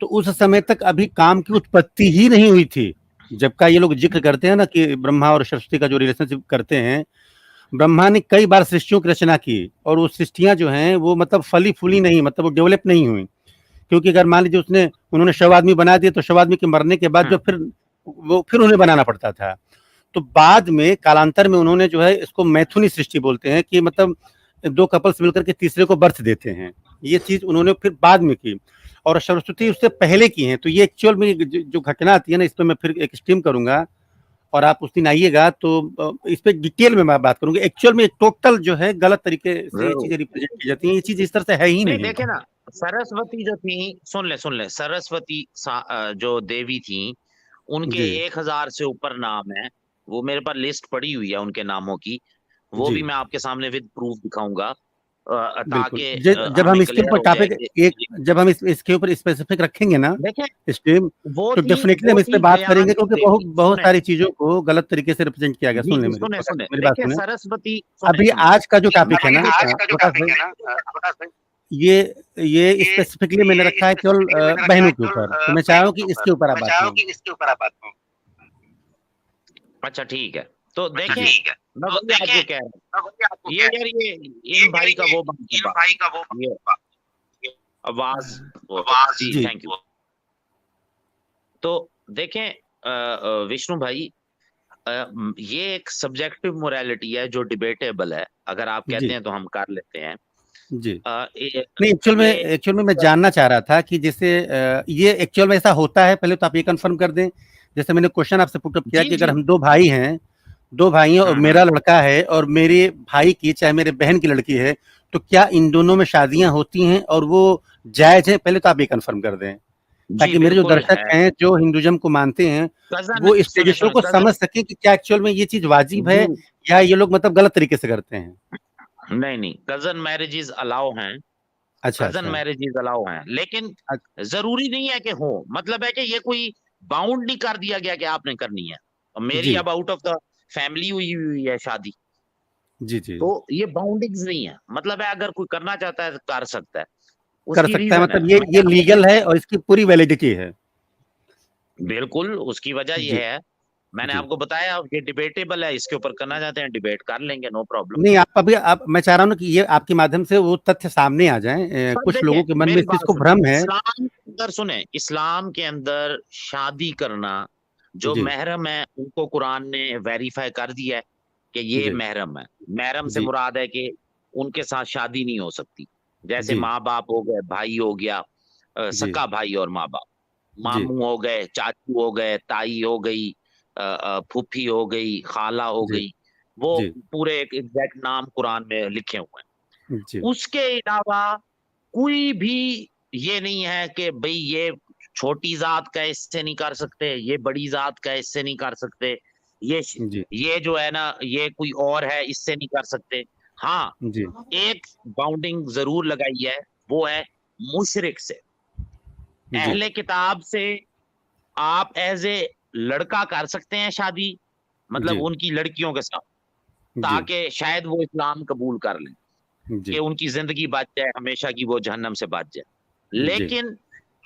तो उस समय तक अभी काम की उत्पत्ति ही नहीं हुई थी। जबका ये लोग जिक्र करते हैं ना कि ब्रह्मा और सरस्वती का जो रिलेशनशिप करते हैं, ब्रह्मा ने कई बार सृष्टियों की रचना की, और वो सृष्टियां जो हैं वो मतलब फली फूली नहीं, मतलब वो डेवलप नहीं हुई। क्योंकि अगर मान लीजिए उन्होंने शव आदमी बना दिए, तो शव आदमी के मरने के बाद जो फिर उन्हें बनाना पड़ता था। तो बाद में कालांतर में उन्होंने जो है इसको मैथुनी सृष्टि बोलते हैं, कि मतलब 2 कपल्स मिलकर के तीसरे को बर्थ देते हैं। ये चीज उन्होंने फिर बाद में की, और सरस्वती उससे पहले की हैं। तो ये एक्चुअल में जो घटना आती है ना, इस पे मैं फिर एक स्ट्रीम करूंगा, और आप उस दिन आइएगा तो इस पे डिटेल में मैं बात करूंगा। एक्चुअल में टोटल जो है गलत तरीके से ये जरूर। चीजें रिप्रेजेंट की जाती हैं। ये चीज इस तरह से है ही नहीं, नहीं। देखे ना, सरस्वती जो थी, सुन ले सरस्वती जो देवी थी, उनके जी 1000 से ऊपर नाम है। वो मेरे पास लिस्ट पड़ी हुई है उनके नामों की, वो जी भी मैं आपके सामने विद प्रूफ दिखाऊंगा, बिल्कुल। ताकि जब हम हमें इसके क्लियर ऊपर हो जाए टॉपिक कि एक जब हम इसके ऊपर स्पेसिफिक रखेंगे ना देखें, स्ट्रीम, तो डेफिनेटली हम वो इस पे थी बात करेंगे, दयान क्योंकि बहुत देवी, बहुत सुने, सारी चीजों को गलत तरीके से रिप्रेजेंट किया गया। जी सुन ले जी, मेरी सुने, मेरी बात देखिए सुने। सरस्वती, सुने अभी सुने आज का जो टॉपिक है अभी ना देखिए, प्रकाश भाई, ये ये स्पेसिफिकली मैंने रखा है केवल बहनों के ऊपर। तो मैं चाह रहा हूँ कि इसके ऊपर आप बात करें। अच्छा ठीक है, तो देखें, जी मैं वही आपको कह रहा हूँ, ये यार ये इन भाई का वो बन चुका, ये आवाज जी, जी थैंक यू। तो देखें विष्णु भाई, ये एक सब्जेक्टिव मोरालिटी है जो डिबेटेबल है, अगर आप कहते जी हैं तो हम कर लेते हैं। जी ये नहीं, एक्चुअल में मैं जानना चाह रहा था कि जैसे ये एक्चुअल में ऐसा होता है, पहले तो आप ये कंफर्म कर दें। जैसे मैंने क्वेश्चन आपसे पुटअप किया जी कि अगर जी, हम 2 भाई हैं, 2 भाई हैं, और मेरा लड़का है और मेरे भाई की, चाहे मेरे बहन की लड़की है, तो क्या इन दोनों में शादियां होती हैं और वो जायज है? पहले तो आप ये कंफर्म कर दें, जी ताकि मेरे जो बिल्कुल दर्शक है। हैं जो हिंदुइज्म को मानते हैं, कजन, वो इस सुने ट्रेडिशन सुने को कजन, समझ सकें कि क्या एक्चुअल में ये चीज वाजिब है, जी, या ये लोग मतलब गलत तरीके से करते हैं। नहीं नहीं, कजन मैरिजेस अलाउ हैं, अच्छा कजन अच्छा मैरिजेस अलाउ हैं, लेकिन अच्छा, जरूरी नहीं है कि हो, मतलब है कि ये कोई बाउंड नहीं कर दिया गया कि आपने करनी है। और मेरी जी अब आउट ऑफ द फैमिली हुई है शादी, जी जी तो ये बाउंडिंग्स नहीं है, मतलब है अगर कोई करना चाहता है तो कर सकता है, कर उसकी सकता है, रीजन है, मतलब ये मैं आपको लीगल है और इसकी पूरी वैलिडिटी है। बिल्कुल उसकी वजह ये जी है, मैंने जी आपको बताया ये डिबेटेबल है, इसके ऊपर करना चाहते हैं डिबेट कर लेंगे, नो प्रॉब्लम। नहीं, आप मैं चाह रहा हूँ ना कि ये आपके माध्यम से वो तथ्य सामने आ जाएं। पर कुछ देखें, लोगों के मन में मेरी इस चीज बात को सुने, भ्रम है। इस्लाम के अंदर, सुने, इस्लाम के अंदर शादी करना, जो जी महरम है उनको कुरान ने वेरीफाई कर दिया है कि ये जी महरम है। महरम से जी मुराद है कि उनके साथ शादी नहीं हो सकती। जैसे जी माँ बाप हो गए, भाई हो गया, जी सका भाई और माँ बाप, जी मामू हो गए, चाचू हो गए, ताई हो गई, फूफी हो गई, खाला हो जी गई, वो जी पूरे एक एग्जैक्ट नाम कुरान में लिखे हुए जी हैं। उसके अलावा कोई भी ये नहीं है कि भाई ये छोटी जात का इससे नहीं कर सकते, ये बड़ी जात का इससे नहीं कर सकते, ये जी ये जो है ना ये कोई और है इससे नहीं कर सकते। हाँ, जी एक बाउंडिंग जरूर लगाई है, वो है मुशरिक से। जी अहले किताब से आप एज ए लड़का कर सकते हैं शादी, मतलब जी उनकी लड़कियों के साथ, जी ताकि शायद वो इस्लाम कबूल कर लें, कि जी उनकी जिंदगी बच जाए, हमेशा की वो जहन्नम से बच जाए। जी लेकिन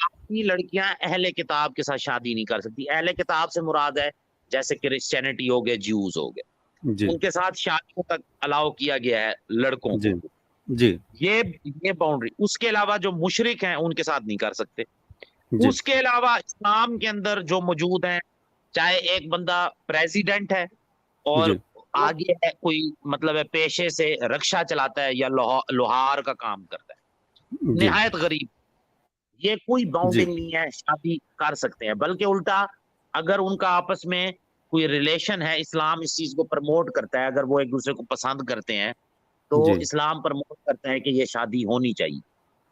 आपकी लड़कियां अहले किताब के साथ शादी नहीं कर सकती। अहले किताब से मुराद है जैसे क्रिश्चियनिटी हो गए, ज्यूज हो गए, जी उनके साथ शादियों तक अलाउ किया गया है लड़कों जी को। जी ये ये बाउंड्री, उसके अलावा जो मुशरिक हैं उनके साथ नहीं कर सकते। जी उसके अलावा इस्लाम के अंदर जो मौजूद हैं, चाहे एक बंदा प्रेसिडेंट है और जी आगे है कोई, मतलब है पेशे से रक्षा चलाता है या लोहार का काम करता है, जी निहायत गरीब, ये कोई जी बाउंडिंग नहीं है, शादी कर सकते हैं। बल्कि उल्टा, अगर उनका आपस में कोई रिलेशन है, इस्लाम इस चीज को प्रमोट करता है, अगर वो एक दूसरे को पसंद करते हैं तो जी इस्लाम प्रमोट करता है कि ये शादी होनी चाहिए। जी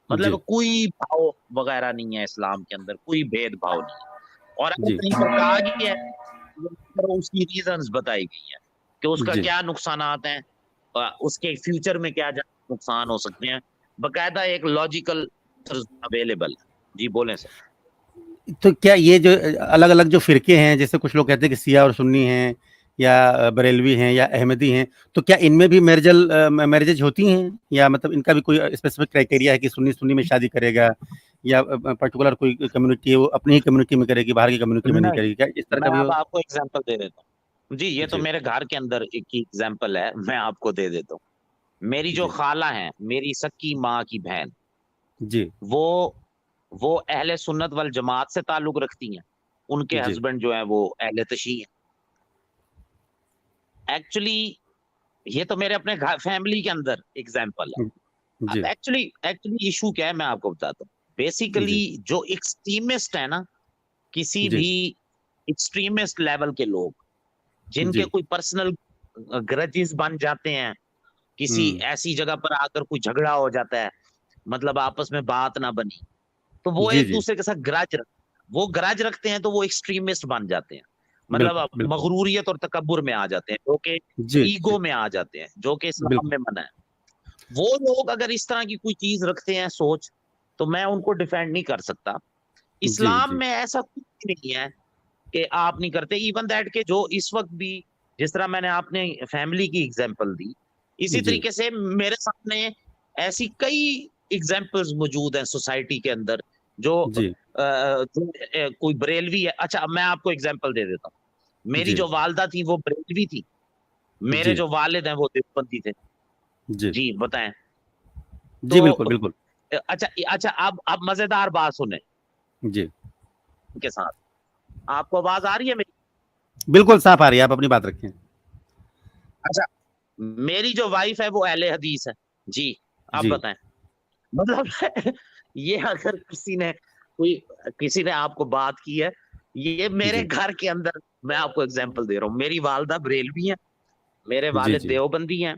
मतलब कोई भाव वगैरह नहीं है इस्लाम के अंदर, कोई भेदभाव नहीं है। और अगर जी कहीं पर कहा गया है तो उसकी रीजंस बताई गई है कि उसका जी क्या नुकसानात हैं, उसके फ्यूचर में क्या नुकसान हो सकते हैं, बकायदा एक लॉजिकल अवेलेबल है। जी बोलें सर। तो क्या ये जो अलग अलग जो फिरके हैं, जैसे कुछ लोग कहते हैं कि सिया और सुन्नी हैं या बरेलवी हैं या अहमदी हैं, तो क्या इनमें भी मैरिजेज होती हैं, या मतलब इनका भी कोई स्पेसिफिक क्राइटेरिया है कि सुन्नी सुन्नी में शादी करेगा, या पर्टिकुलर कोई कम्युनिटी है वो अपनी ही कम्युनिटी में करेगी, बाहर की कम्युनिटी में नहीं नहीं, करेगी, क्या इस तरह मैं का भी अब हो? आपको एग्जांपल दे देता हूँ जी, ये तो जी मेरे घर के अंदर एक ही एग्जांपल है, मैं आपको दे देता हूँ। मेरी जो जी खाला है, मेरी सकी माँ की बहन, जी वो वो अहले सुन्नत वल जमात से ताल्लुक रखती हैं। उनके जी हस्बैंड जो है वो अहले तशी है। एक्चुअली ये तो मेरे अपने घर फैमिली के अंदर एग्जांपल है। अब जी एक्चुअली एक्चुअली इशू क्या है, मैं आपको बताता हूँ। बेसिकली जी जो एक्सट्रीमिस्ट है ना, किसी जी भी एक्सट्रीमिस्ट लेवल के लोग, जिनके जी कोई पर्सनल ग्रजेस बन जाते हैं, किसी हुँ, ऐसी जगह पर आकर कोई झगड़ा हो जाता है, मतलब आपस में बात ना बनी, तो वो जी एक जी दूसरे के साथ वो ग्रज रखते हैं, तो वो एक्सट्रीमिस्ट बन जाते हैं। मतलब बिल्कुल बिल्कुल मगरूरियत और तकब्बुर में आ जाते हैं, जो कि जी जी ईगो में आ जाते हैं, जो कि इस्लाम बिल्कुल में मना है। वो लोग अगर इस तरह की कोई चीज रखते हैं सोच, तो मैं उनको डिफेंड नहीं कर सकता। जी इस्लाम जी में ऐसा कुछ नहीं है कि आप नहीं करते। इवन दैट के जो इस वक्त भी, जिस तरह मैंने आपने फैमिली की एग्जांपल दी, इसी जी तरीके से मेरे सामने ऐसी कई एग्जांपल्स मौजूद हैं सोसाइटी के अंदर, जी कोई बरेलवी है। अच्छा, मैं आपको एग्जांपल दे देता हूँ। मेरी जी जो वालदा थी वो बरेलवी थी, मेरे जी जो वालिद हैं वो देवबंदी थे। जी जी बताएं। जी तो बिल्कुल बिल्कुल अच्छा अच्छा, अब मजेदार बात सुने जी के साथ। आपको आवाज आ रही है मेरी? बिल्कुल साफ आ रही है, आप अपनी बात रखें। अच्छा, मेरी जो वाइफ है वो अहले हदीस है जी। आप जी बताएं। मतलब ये अगर किसी ने आपको बात की है, ये मेरे जी घर के अंदर, मैं आपको एग्जांपल दे रहा हूँ। मेरी वालदा बरेलवी है, मेरे जी वालिद जी देवबंदी हैं।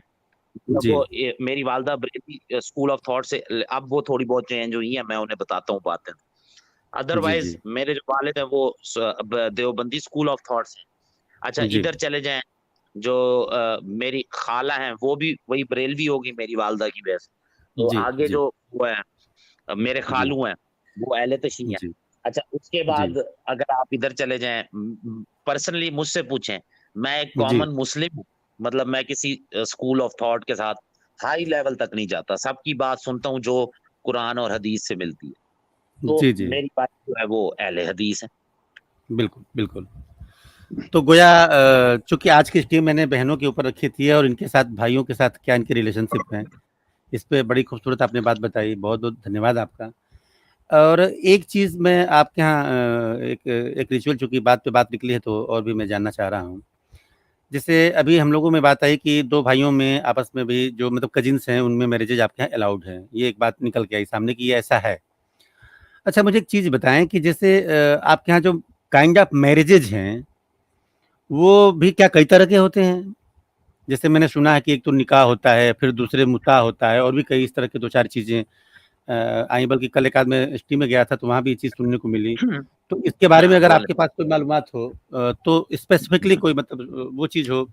मतलब जी मेरी वालदा बरेली स्कूल ऑफ थॉट से, अब वो थोड़ी बहुत चेंज हुई है, मैं उन्हें बताता हूँ बातें। जी अदरवाइज जी मेरे जो वालिद है वो देवबंदी स्कूल ऑफ थॉट से। अच्छा, जी इधर चले जाएं, जो मेरी खाला है वो भी वही बरेलवी होगी मेरी वालदा की वजह से। तो जी आगे जी जो वो है, मेरे जी खालू हैं, वो अहले तशी हैं। जी अच्छा, उसके जी बाद अगर आप इधर चले जाएं, पर्सनली मुझसे पूछें, मैं एक जी कॉमन मुस्लिम हूँ। मतलब मैं किसी स्कूल ऑफ थॉट के साथ हाई लेवल तक नहीं जाता, सबकी बात सुनता हूँ जो कुरान और हदीस से मिलती है। तो जी जी मेरी बात जो है वो अहले हदीस है। बिल्कुल बिल्कुल। तो गोया चूंकि आज की स्ट्रीम मैंने बहनों के ऊपर रखी थी, और इनके साथ भाइयों के साथ क्या इनकी रिलेशनशिप है, इस पे बड़ी खूबसूरत आपने बात बताई, बहुत बहुत धन्यवाद आपका। और एक चीज़ मैं आपके यहाँ एक एक रिचुअल, चूंकि बात पे बात निकली है तो और भी मैं जानना चाह रहा हूँ जैसे अभी हम लोगों में बात आई कि दो भाइयों में आपस में भी जो मतलब कजिन्स हैं उनमें मैरिजेज आपके यहाँ अलाउड है, ये एक बात निकल के आई सामने कि ये ऐसा है। अच्छा मुझे एक चीज बताएं कि जैसे आपके यहाँ जो काइंड ऑफ मैरिजेज हैं वो भी क्या कई तरह के होते हैं? जैसे मैंने सुना है कि एक तो निकाह होता है, फिर दूसरे मुता होता है, और भी कई इस तरह के दो चार चीजें आई, बल्कि कल एक आध मैं एसटी में गया था तो वहाँ भी ये चीज़ सुनने को मिली। तो इसके बारे में हाँ अगर बोले। आपके पास कोई मालूमात हो तो स्पेसिफिकली कोई मतलब वो चीज़ हो,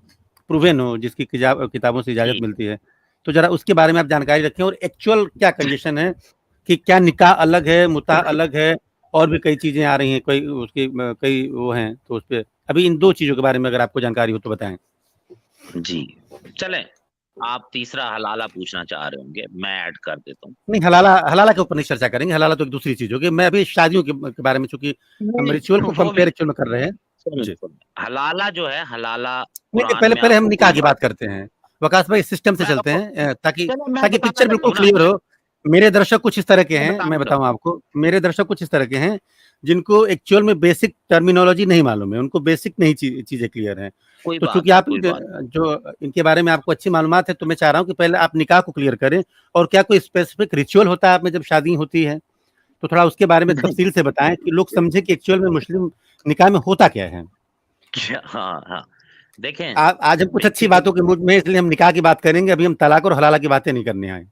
प्रूवन हो, जिसकी किताबों से इजाज़त जी मिलती है, तो ज़रा उसके बारे में आप जानकारी रखें, और एक्चुअल क्या कंडीशन है कि क्या निकाह अलग है, मुता अलग है, और भी कई चीज़ें आ रही हैं, कोई उसकी कई वो हैं, तो उस पे अभी इन 2 चीज़ों के बारे में अगर आपको जानकारी हो तो बताएँ? जी चलें, आप तीसरा हलाला पूछना चाह रहे होंगे, मैं ऐड कर देता हूँ। नहीं, हलाला हलाला के ऊपर नहीं चर्चा करेंगे, हलाला तो एक दूसरी चीज़ होगी। मैं अभी शादियों के बारे में, चूँकि नहीं हम रिचुअल नहीं को वो भी कंपेयर एक्चुअल में कर रहे हैं। सुनिए जी। सुनिए, हलाला जो है, हलाला नहीं, नहीं, कुरान पहले में पहले हम आपको निकाह कोई की वर्ड, बात करते हैं। वकास भाई सिस्टम से मैं चलते आपको, हैं, ताकि चलो मैं ताकि बताता पिक्चर चलता बिल्कुल हूँ ना, क्लियर हो। मेरे दर्शक कुछ इस तरह के मैं हैं, मैं बताता बताऊँ चलता हूँ। आपको, मेरे दर्शक कुछ इस तरह के हैं, जिनको एक्चुअल में बेसिक टर्मिनोलॉजी नहीं मालूम है, उनको बेसिक नहीं चीज़ें क्लियर हैं। कोई तो बात चूँकि नहीं, आप कोई बात जो इनके बारे में आपको अच्छी मालूमात है, तो मैं चाह रहा हूँ कि पहले आप निकाह को क्लियर करें, और क्या कोई स्पेसिफिक रिचुअल होता है आप में जब शादी होती है? तो थोड़ा उसके बारे में नहीं। तफ़सील से बताएँ कि लोग समझें कि एक्चुअल में मुस्लिम निकाह में होता क्या है? हाँ हाँ, देखें आज हम कुछ अच्छी बेसिकली, बातों के मूड में हैं, इसलिए हम निकाह की बात करेंगे, अभी हम तलाक और हलाला की बातें नहीं करने आए।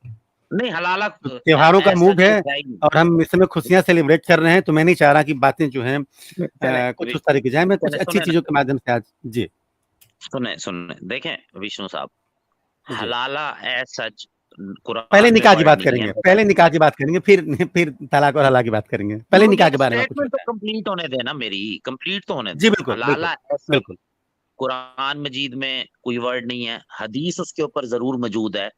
नहीं हलाला तो त्योहारों का एज मूड सच है, कुछ है ही और हम इस समय खुशियाँ सेलिब्रेट कर रहे हैं, तो मैं नहीं चाह रहा कि बातें जो हैं नहीं। चले कुछ उस तरह की जाएँ, मैं कुछ चले अच्छी सुने ना, चीज़ों के माध्यम से आज जी, सुने सुने, देखें विष्णु साहब, जी। हलाला एज सच पहले कुरान में निकाह की वर्ड बात नहीं है, करेंगे, मैं पहले बताता हूँ। निकाह की बात करेंगे, फिर तलाक और हलाला की बात करेंगे। पहले मुझे निकाह के बारे में आप कुछ स्टेटमेंट तो बताएँ। कंप्लीट होने देना, मेरी कंप्लीट तो होने जी, दो। बिल्कुल, बिल्कुल, हलाला एज सच बिल्कुल। कुरान मजीद में कोई वर्ड नहीं है, हदीस उसके ऊपर जरूर मौजूद है,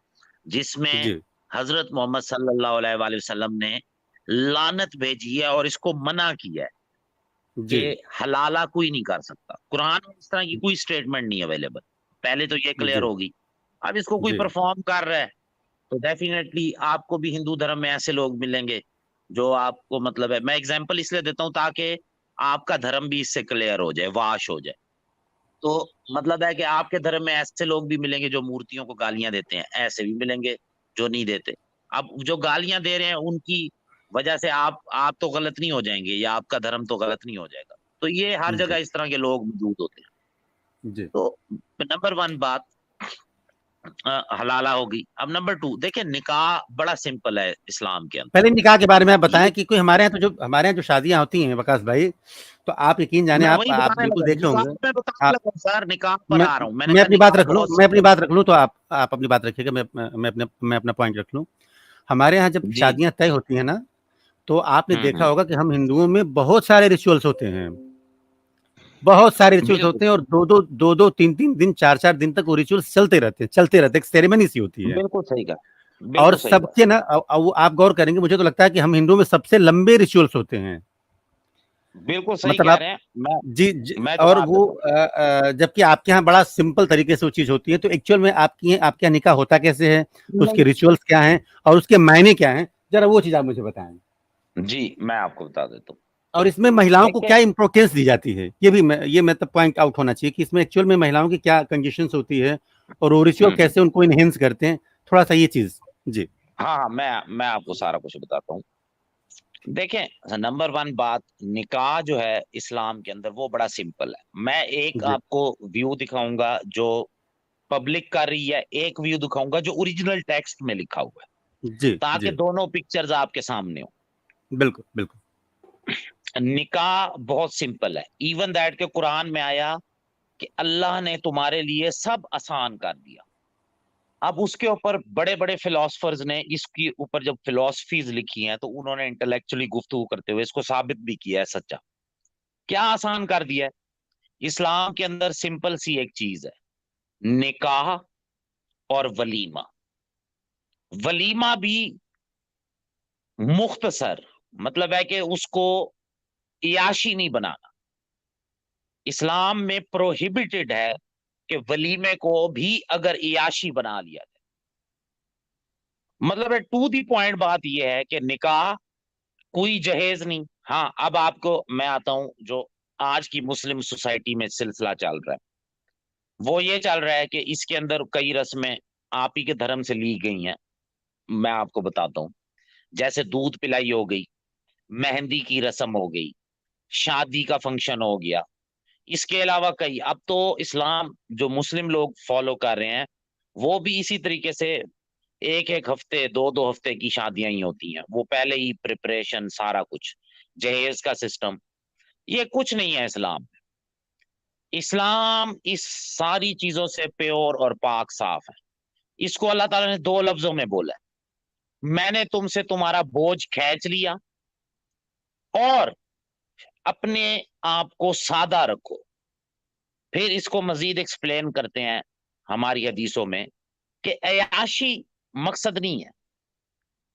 जिसमें जी, हजरत मोहम्मद सल्लल्लाहु अलैहि वसल्लम ने लानत भेजी है और इसको मना किया है कि जी, हलाला कोई नहीं कर सकता। कुरान में इस तरह की कोई स्टेटमेंट नहीं अवेलेबल। पहले तो ये क्लियर जी, होगी। अब इसको कोई जी, परफॉर्म कर रहा है तो डेफिनेटली आपको भी हिंदू धर्म में ऐसे लोग मिलेंगे जो आपको, मतलब है, मैं एग्जांपल इसलिए देता हूं ताकि आपका धर्म भी इससे क्लियर हो जाए, वाश हो जाए। तो मतलब है कि आपके धर्म में ऐसे लोग भी मिलेंगे जो मूर्तियों को गालियां देते हैं, ऐसे भी मिलेंगे जो नहीं देते। अब जो गालियां दे रहे हैं उनकी वजह से आप तो गलत नहीं हो जाएंगे, या आपका धर्म तो गलत नहीं हो जाएगा। तो ये हर जगह जी, इस तरह के लोग मौजूद होते हैं। जी। तो नंबर वन बात हलाला होगी। अब नंबर टू, देखिए निकाह बड़ा सिंपल है इस्लाम के अंदर। पहले निकाह के बारे में आप बताएँ ये कि कोई हमारे यहाँ जो शादियाँ होती हैं वकास भाई, तो आप यकीन जानें, मैं आप वही आप बताने बिल्कुल लगा, देखे निकाह होंगे। मैं बताने आप लगा सर, निकाह पर मैं आ रहा हूँ। मैंने मैं कहा अपनी बात निकाह रख लूँ, बहुत सिंपल तो आप अपनी बात रखिएगा, मैं अपना पॉइंट रख लूँ। हमारे यहाँ जब है। जी। शादियाँ तय होती हैं ना, तो आपने देखा हम्म, होगा कि हम हिंदुओं में बहुत सारे रिचुअल्स होते हैं। बहुत सारे रिचुअल्स बिल्कुल होते हैं, और 2-2 3-3 दिन, 4-4 दिन तक वो रिचुअल्स चलते रहते हैं, एक सेरेमनी सी होती है। बिल्कुल सही कहा, और बिल्कुल सही कहा। सबके ना वो आप गौर करेंगे, मुझे तो लगता है कि हम हिंदुओं में सबसे लंबे रिचुअल्स होते हैं। बिल्कुल सही मतलब कह आप रहे हैं। मैं जी, जी। मैं और जवाब वो देता हूँ। जबकि आपके यहाँ बड़ा सिंपल तरीके से वो चीज़ होती है, तो एक्चुअल में आपके यहाँ निकाह होता कैसे है? उसके नहीं, रिचुअल्स क्या हैं? और उसके मायने क्या हैं? ज़रा वो चीज़ आप मुझे बताएँ। जी मैं आपको बता देता हूँ। और इसमें महिलाओं को देखिए, क्या इम्पोर्टेंस दी जाती है? ये मतलब पॉइंट आउट होना चाहिए कि इसमें एक्चुअल में महिलाओं की क्या कंडीशंस होती है, और वो रिचुअल हम्म, कैसे उनको एनहांस करते हैं? थोड़ा-सा ये चीज़। जी, हाँ हाँ, मैं आपको सारा कुछ बताता हूँ। देखें, नंबर वन बात, निकाह जो है इस्लाम के अंदर वो बड़ा सिंपल है। मैं एक जी, आपको व्यू दिखाऊंगा जो पब्लिक कर रही है, एक व्यू दिखाऊंगा जो ओरिजिनल टेक्स्ट में लिखा हुआ है, जी, ताकि जी। दोनों पिक्चर्स आपके सामने हो। बिल्कुल, बिल्कुल। निकाह बहुत सिंपल है, इवन दैट के कुरान में आया कि अल्लाह ने तुम्हारे लिए सब आसान कर दिया। अब उसके ऊपर बड़े बड़े फिलोसफर्स ने इसके ऊपर जब फिलोसफीज लिखी हैं तो उन्होंने इंटेलेक्चुअली गुफ्तगू करते हुए इसको साबित भी किया है सच्चा। क्या आसान कर दिया है? इस्लाम के अंदर सिंपल सी एक चीज है, निकाह और वलीमा। वलीमा भी मुख्तसर, मतलब है कि उसको इयाशी नहीं बनाना। इस्लाम में प्रोहिबिटेड है कि वलीमे को भी अगर इयाशी बना लिया जाए। मतलब है, टू दी पॉइंट बात यह है कि निकाह कोई जहेज नहीं। हाँ, अब आपको मैं आता हूं जो आज की मुस्लिम सोसाइटी में सिलसिला चल रहा है। वो ये चल रहा है कि इसके अंदर कई रस्में आप ही के धर्म से ली गई हैं। मैं आपको बताता हूँ, जैसे दूध पिलाई हो गई, मेहंदी की रस्म हो गई, शादी का फंक्शन हो गया। इसके अलावा कई, अब तो इस्लाम जो मुस्लिम लोग फॉलो कर रहे हैं वो भी इसी तरीके से एक एक हफ्ते, दो दो हफ्ते की शादियां ही होती हैं। वो पहले ही प्रिपरेशन, सारा कुछ, जहेज का सिस्टम, ये कुछ नहीं है इस्लाम। इस्लाम इस सारी चीजों से प्योर और पाक साफ है। इसको अल्लाह ताला ने दो लफ्जों में बोला है, मैंने तुमसे तुम्हारा बोझ खींच लिया और अपने आप को सादा रखो। फिर इसको मजीद एक्सप्लेन करते हैं हमारी हदीसों में कि अयाशी मकसद नहीं है,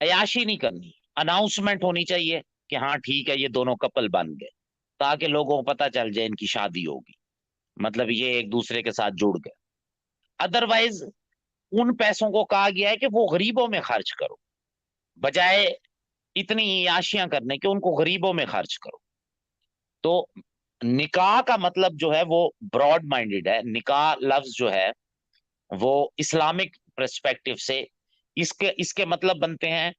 अयाशी नहीं करनी, अनाउंसमेंट होनी चाहिए कि हाँ ठीक है ये दोनों कपल बन गए, ताकि लोगों को पता चल जाए इनकी शादी होगी, मतलब ये एक दूसरे के साथ जुड़ गए। अदरवाइज उन पैसों को कहा गया है कि वो गरीबों में खर्च करो, बजाय इतनी याशियां करने के उनको गरीबों में खर्च करो। तो निकाह का मतलब जो है वो ब्रॉड माइंडेड है। निकाह लफ्ज जो है वो इस्लामिक पर्सपेक्टिव से इसके इसके मतलब बनते हैं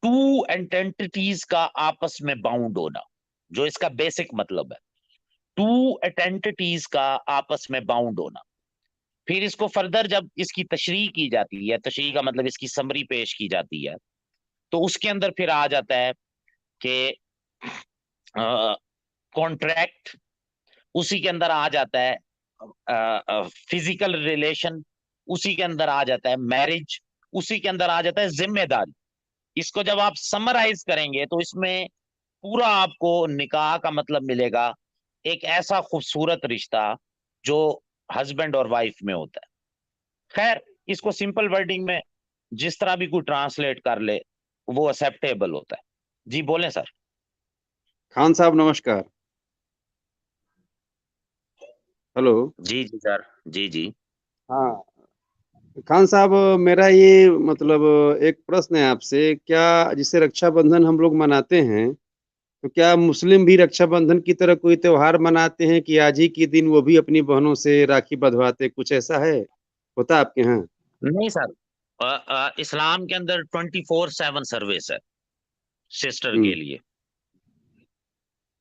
टू एंटिटीज का आपस में बाउंड होना, जो इसका बेसिक मतलब है, टू एंटिटीज का आपस में बाउंड होना। फिर इसको फर्दर जब इसकी तशरीह की जाती है, तशरीह का मतलब इसकी समरी पेश की जाती है, तो उसके अंदर फिर आ जाता है कि कॉन्ट्रैक्ट, उसी के अंदर आ जाता है फिजिकल रिलेशन, उसी के अंदर आ जाता है मैरिज, उसी के अंदर आ जाता है जिम्मेदारी। इसको जब आप समराइज करेंगे तो इसमें पूरा आपको निकाह का मतलब मिलेगा, एक ऐसा खूबसूरत रिश्ता जो हस्बैंड और वाइफ में होता है। खैर, इसको सिंपल वर्डिंग में जिस तरह भी कोई ट्रांसलेट कर ले वो एक्सेप्टेबल होता है। जी बोलें सर। खान साहब नमस्कार। हेलो। जी जी सर। जी जी। हाँ खान साहब, मेरा ये मतलब एक प्रश्न है आपसे, क्या जिसे रक्षाबंधन हम लोग मनाते हैं, तो क्या मुस्लिम भी रक्षाबंधन की तरह कोई त्योहार मनाते हैं कि आज ही के दिन वो भी अपनी बहनों से राखी बंधवाते, कुछ ऐसा है होता है आपके यहाँ? नहीं सर, इस्लाम के अंदर 24/7 सर्विस है सिस्टर के हम्म। लिए,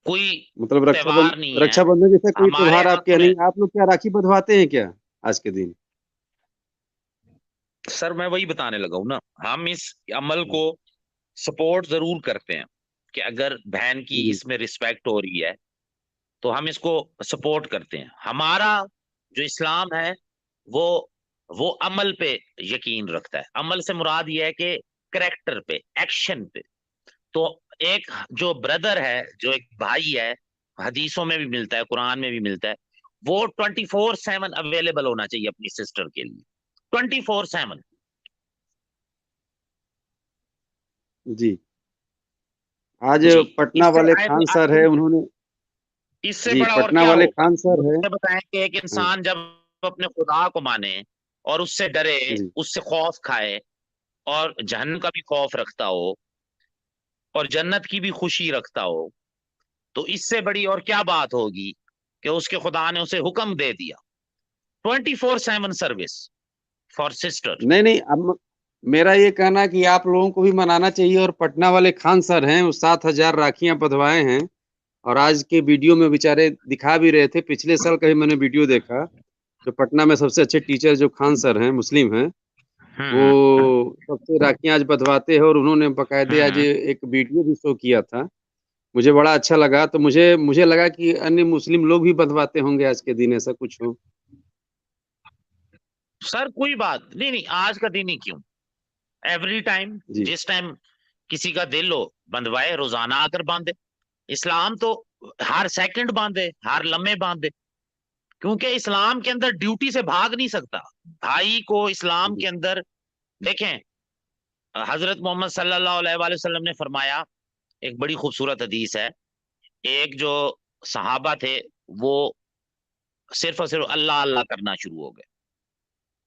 कोई मतलब त्योहार नहीं है रक्षाबंधन जैसा कोई हमारे त्योहार हक आपके यहाँ में। नहीं? आप लोग क्या राखी बंधवाते हैं क्या आज के दिन? सर मैं वही बताने लगा हूं ना, हम इस अमल को सपोर्ट जरूर करते हैं कि अगर बहन की जी इसमें रिस्पेक्ट हो रही है तो हम इसको सपोर्ट करते हैं। हमारा जो इस्लाम है वो वो अमल पे यकीन रखता है। अमल से मुराद ये है कि करेक्टर पे, एक्शन पे। तो एक जो ब्रदर है, जो एक भाई है, हदीसों में भी मिलता है, कुरान में भी मिलता है, वो 24/7 अवेलेबल होना चाहिए अपनी सिस्टर के लिए, 24/7। जी। आज जी। पटना इससे वाले खान सर है, उन्होंने इससे जी बड़ा और पटना क्या वाले होगा? खान सर है। मुझे बताएं कि एक हाँ, इंसान जब अपने खुदा को माने और उससे डरे, जी उससे खौफ खाए और जहन्नम का भी खौफ रखता हो और जन्नत की भी खुशी रखता हो, तो इससे बड़ी और क्या बात होगी कि उसके खुदा ने उसे हुक्म दे दिया 24/7 सर्विस फॉर सिस्टर। नहीं नहीं, अब मेरा ये कहना है कि आप लोगों को भी मनाना चाहिए। और पटना वाले खान सर हैं, वो 7,000 राखियां बंधवाए हैं। और आज के वीडियो में बेचारे दिखा भी रहे थे, पिछले साल का ही मैंने वीडियो देखा। जो पटना में सबसे अच्छे टीचर जो खान सर हैं, मुस्लिम हैं, हम्म वो सबसे राखियां आज बंधवाते हैं। और उन्होंने बकायदे आज हम्म एक वीडियो भी शो किया था, मुझे बड़ा अच्छा लगा। तो मुझे मुझे लगा कि अन्य मुस्लिम लोग भी बंधवाते होंगे आज के दिन, ऐसा कुछ हो। सर कोई बात नहीं, नहीं आज का दिन ही क्यों, एवरी टाइम, जी जिस टाइम किसी का दिल हो बंधवाए, रोजाना आकर बांधे। इस्लाम तो हर सेकंड बांधे, हर लम्हे बांधे, क्योंकि इस्लाम के अंदर ड्यूटी से भाग नहीं सकता भाई को। इस्लाम जी के अंदर देखें, हजरत मोहम्मद सल्लल्लाहु अलैहि वसल्लम ने फरमाया, एक बड़ी खूबसूरत हदीस है, एक जो सहाबा थे वो सिर्फ और सिर्फ अल्लाह अल्लाह करना शुरू हो गए,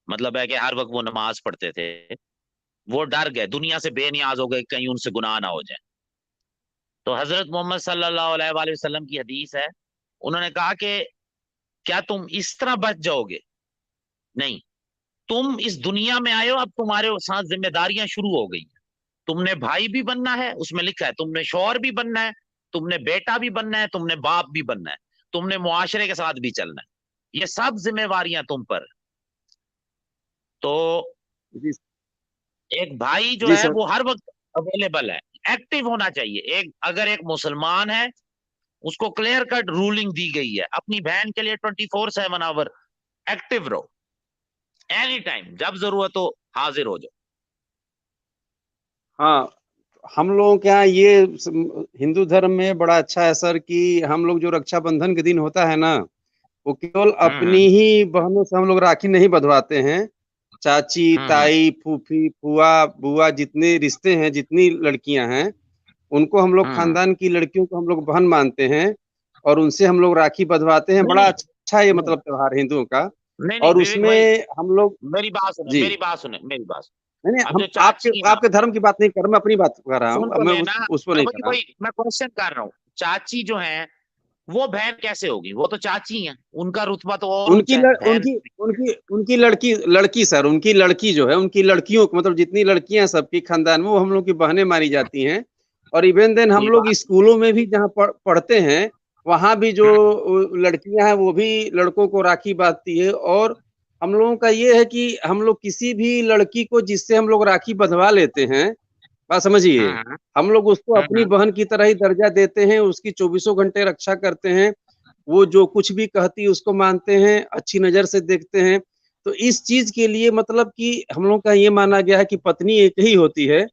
मतलब है कि हर वक्त वो नमाज पढ़ते थे, वो डर गए, दुनिया से बेनियाज हो गए, कहीं उनसे गुनाह ना हो जाए। तो हजरत मोहम्मद सल्लल्लाहु अलैहि वसल्लम की हदीस है, उन्होंने कहा कि क्या तुम इस तरह बच जाओगे नहीं, तुम इस दुनिया में आए हो, अब तुम्हारे साथ जिम्मेदारियां शुरू हो गई। तुमने भाई भी बनना है, उसमें लिखा है, तुमने शौहर भी बनना है, तुमने बेटा भी बनना है, तुमने बाप भी बनना है, तुमने मुआशरे के साथ भी चलना है। ये सब जिम्मेवारियां तुम पर। तो जी एक भाई जो जी है सर। वो हर वक्त अवेलेबल है, एक्टिव होना चाहिए। अगर एक मुसलमान है, उसको क्लियर कट रूलिंग दी गई है, अपनी बहन के लिए 24/7 एक्टिव रहो, एनी टाइम, जब जरूरत हो हाजिर हो जाओ। हाँ, हम लोगों के यहाँ ये हिंदू धर्म में बड़ा अच्छा है सर कि हम लोग जो रक्षाबंधन के दिन होता है ना, वो केवल अपनी हम्म ही बहनों से हम लोग राखी नहीं बंधवाते हैं। चाची, हम्म ताई, फूफी, फुआ, बुआ, जितने रिश्ते हैं, जितनी लड़कियां हैं, उनको हम लोग हम्म खानदान की लड़कियों को हम लोग बहन मानते हैं और उनसे हम लोग राखी बंधवाते हैं। बड़ा नहीं अच्छा ये नहीं मतलब त्योहार है हिंदुओं का। नहीं नहीं, और विवेक भाई, उसमें हम लोग मेरी बात सुने, जी, मेरी बात सुने, मेरी बात नहीं नहीं, सुने। अब हम जो आपके चाची ना, आपके धर्म की बात नहीं कर रहा, मैं अपनी बात कर रहा हूँ। सुन अब तो मैं लेना, उसको मैं नहीं कर वही रहा हूँ। वही मैं क्वेश्चन कर रहा हूँ। चाची जो है वो बहन कैसे होगी? वो तो चाची है, उनका रुतबा तो और ऊंचा है बहन। उनकी लड़की लड़की सर, उनकी लड़की जो है, उनकी लड़कियों को मतलब जितनी लड़कियां हैं सबकी खानदान में, वो हम लोग की बहनें मानी जाती हैं। और इवन देन हम कोई लोग बात स्कूलों में भी जहाँ पढ़ते हैं, वहां भी जो नहीं। लड़कियां हैं वो भी लड़कों को राखी बांधती है। और हम लोगों का ये है कि हम लोग किसी भी लड़की को जिससे हम लोग राखी बंधवा लेते हैं, बात समझिए, हम्म हम लोग उसको अपनी हम्म बहन की तरह ही दर्जा देते हैं, उसकी चौबीसों घंटे रक्षा करते हैं। वो जो कुछ भी कहती है उसको मानते हैं, अच्छी नजर से देखते हैं। तो इस चीज के लिए मतलब कि हम लोग का ये माना गया है कि पत्नी एक ही होती है,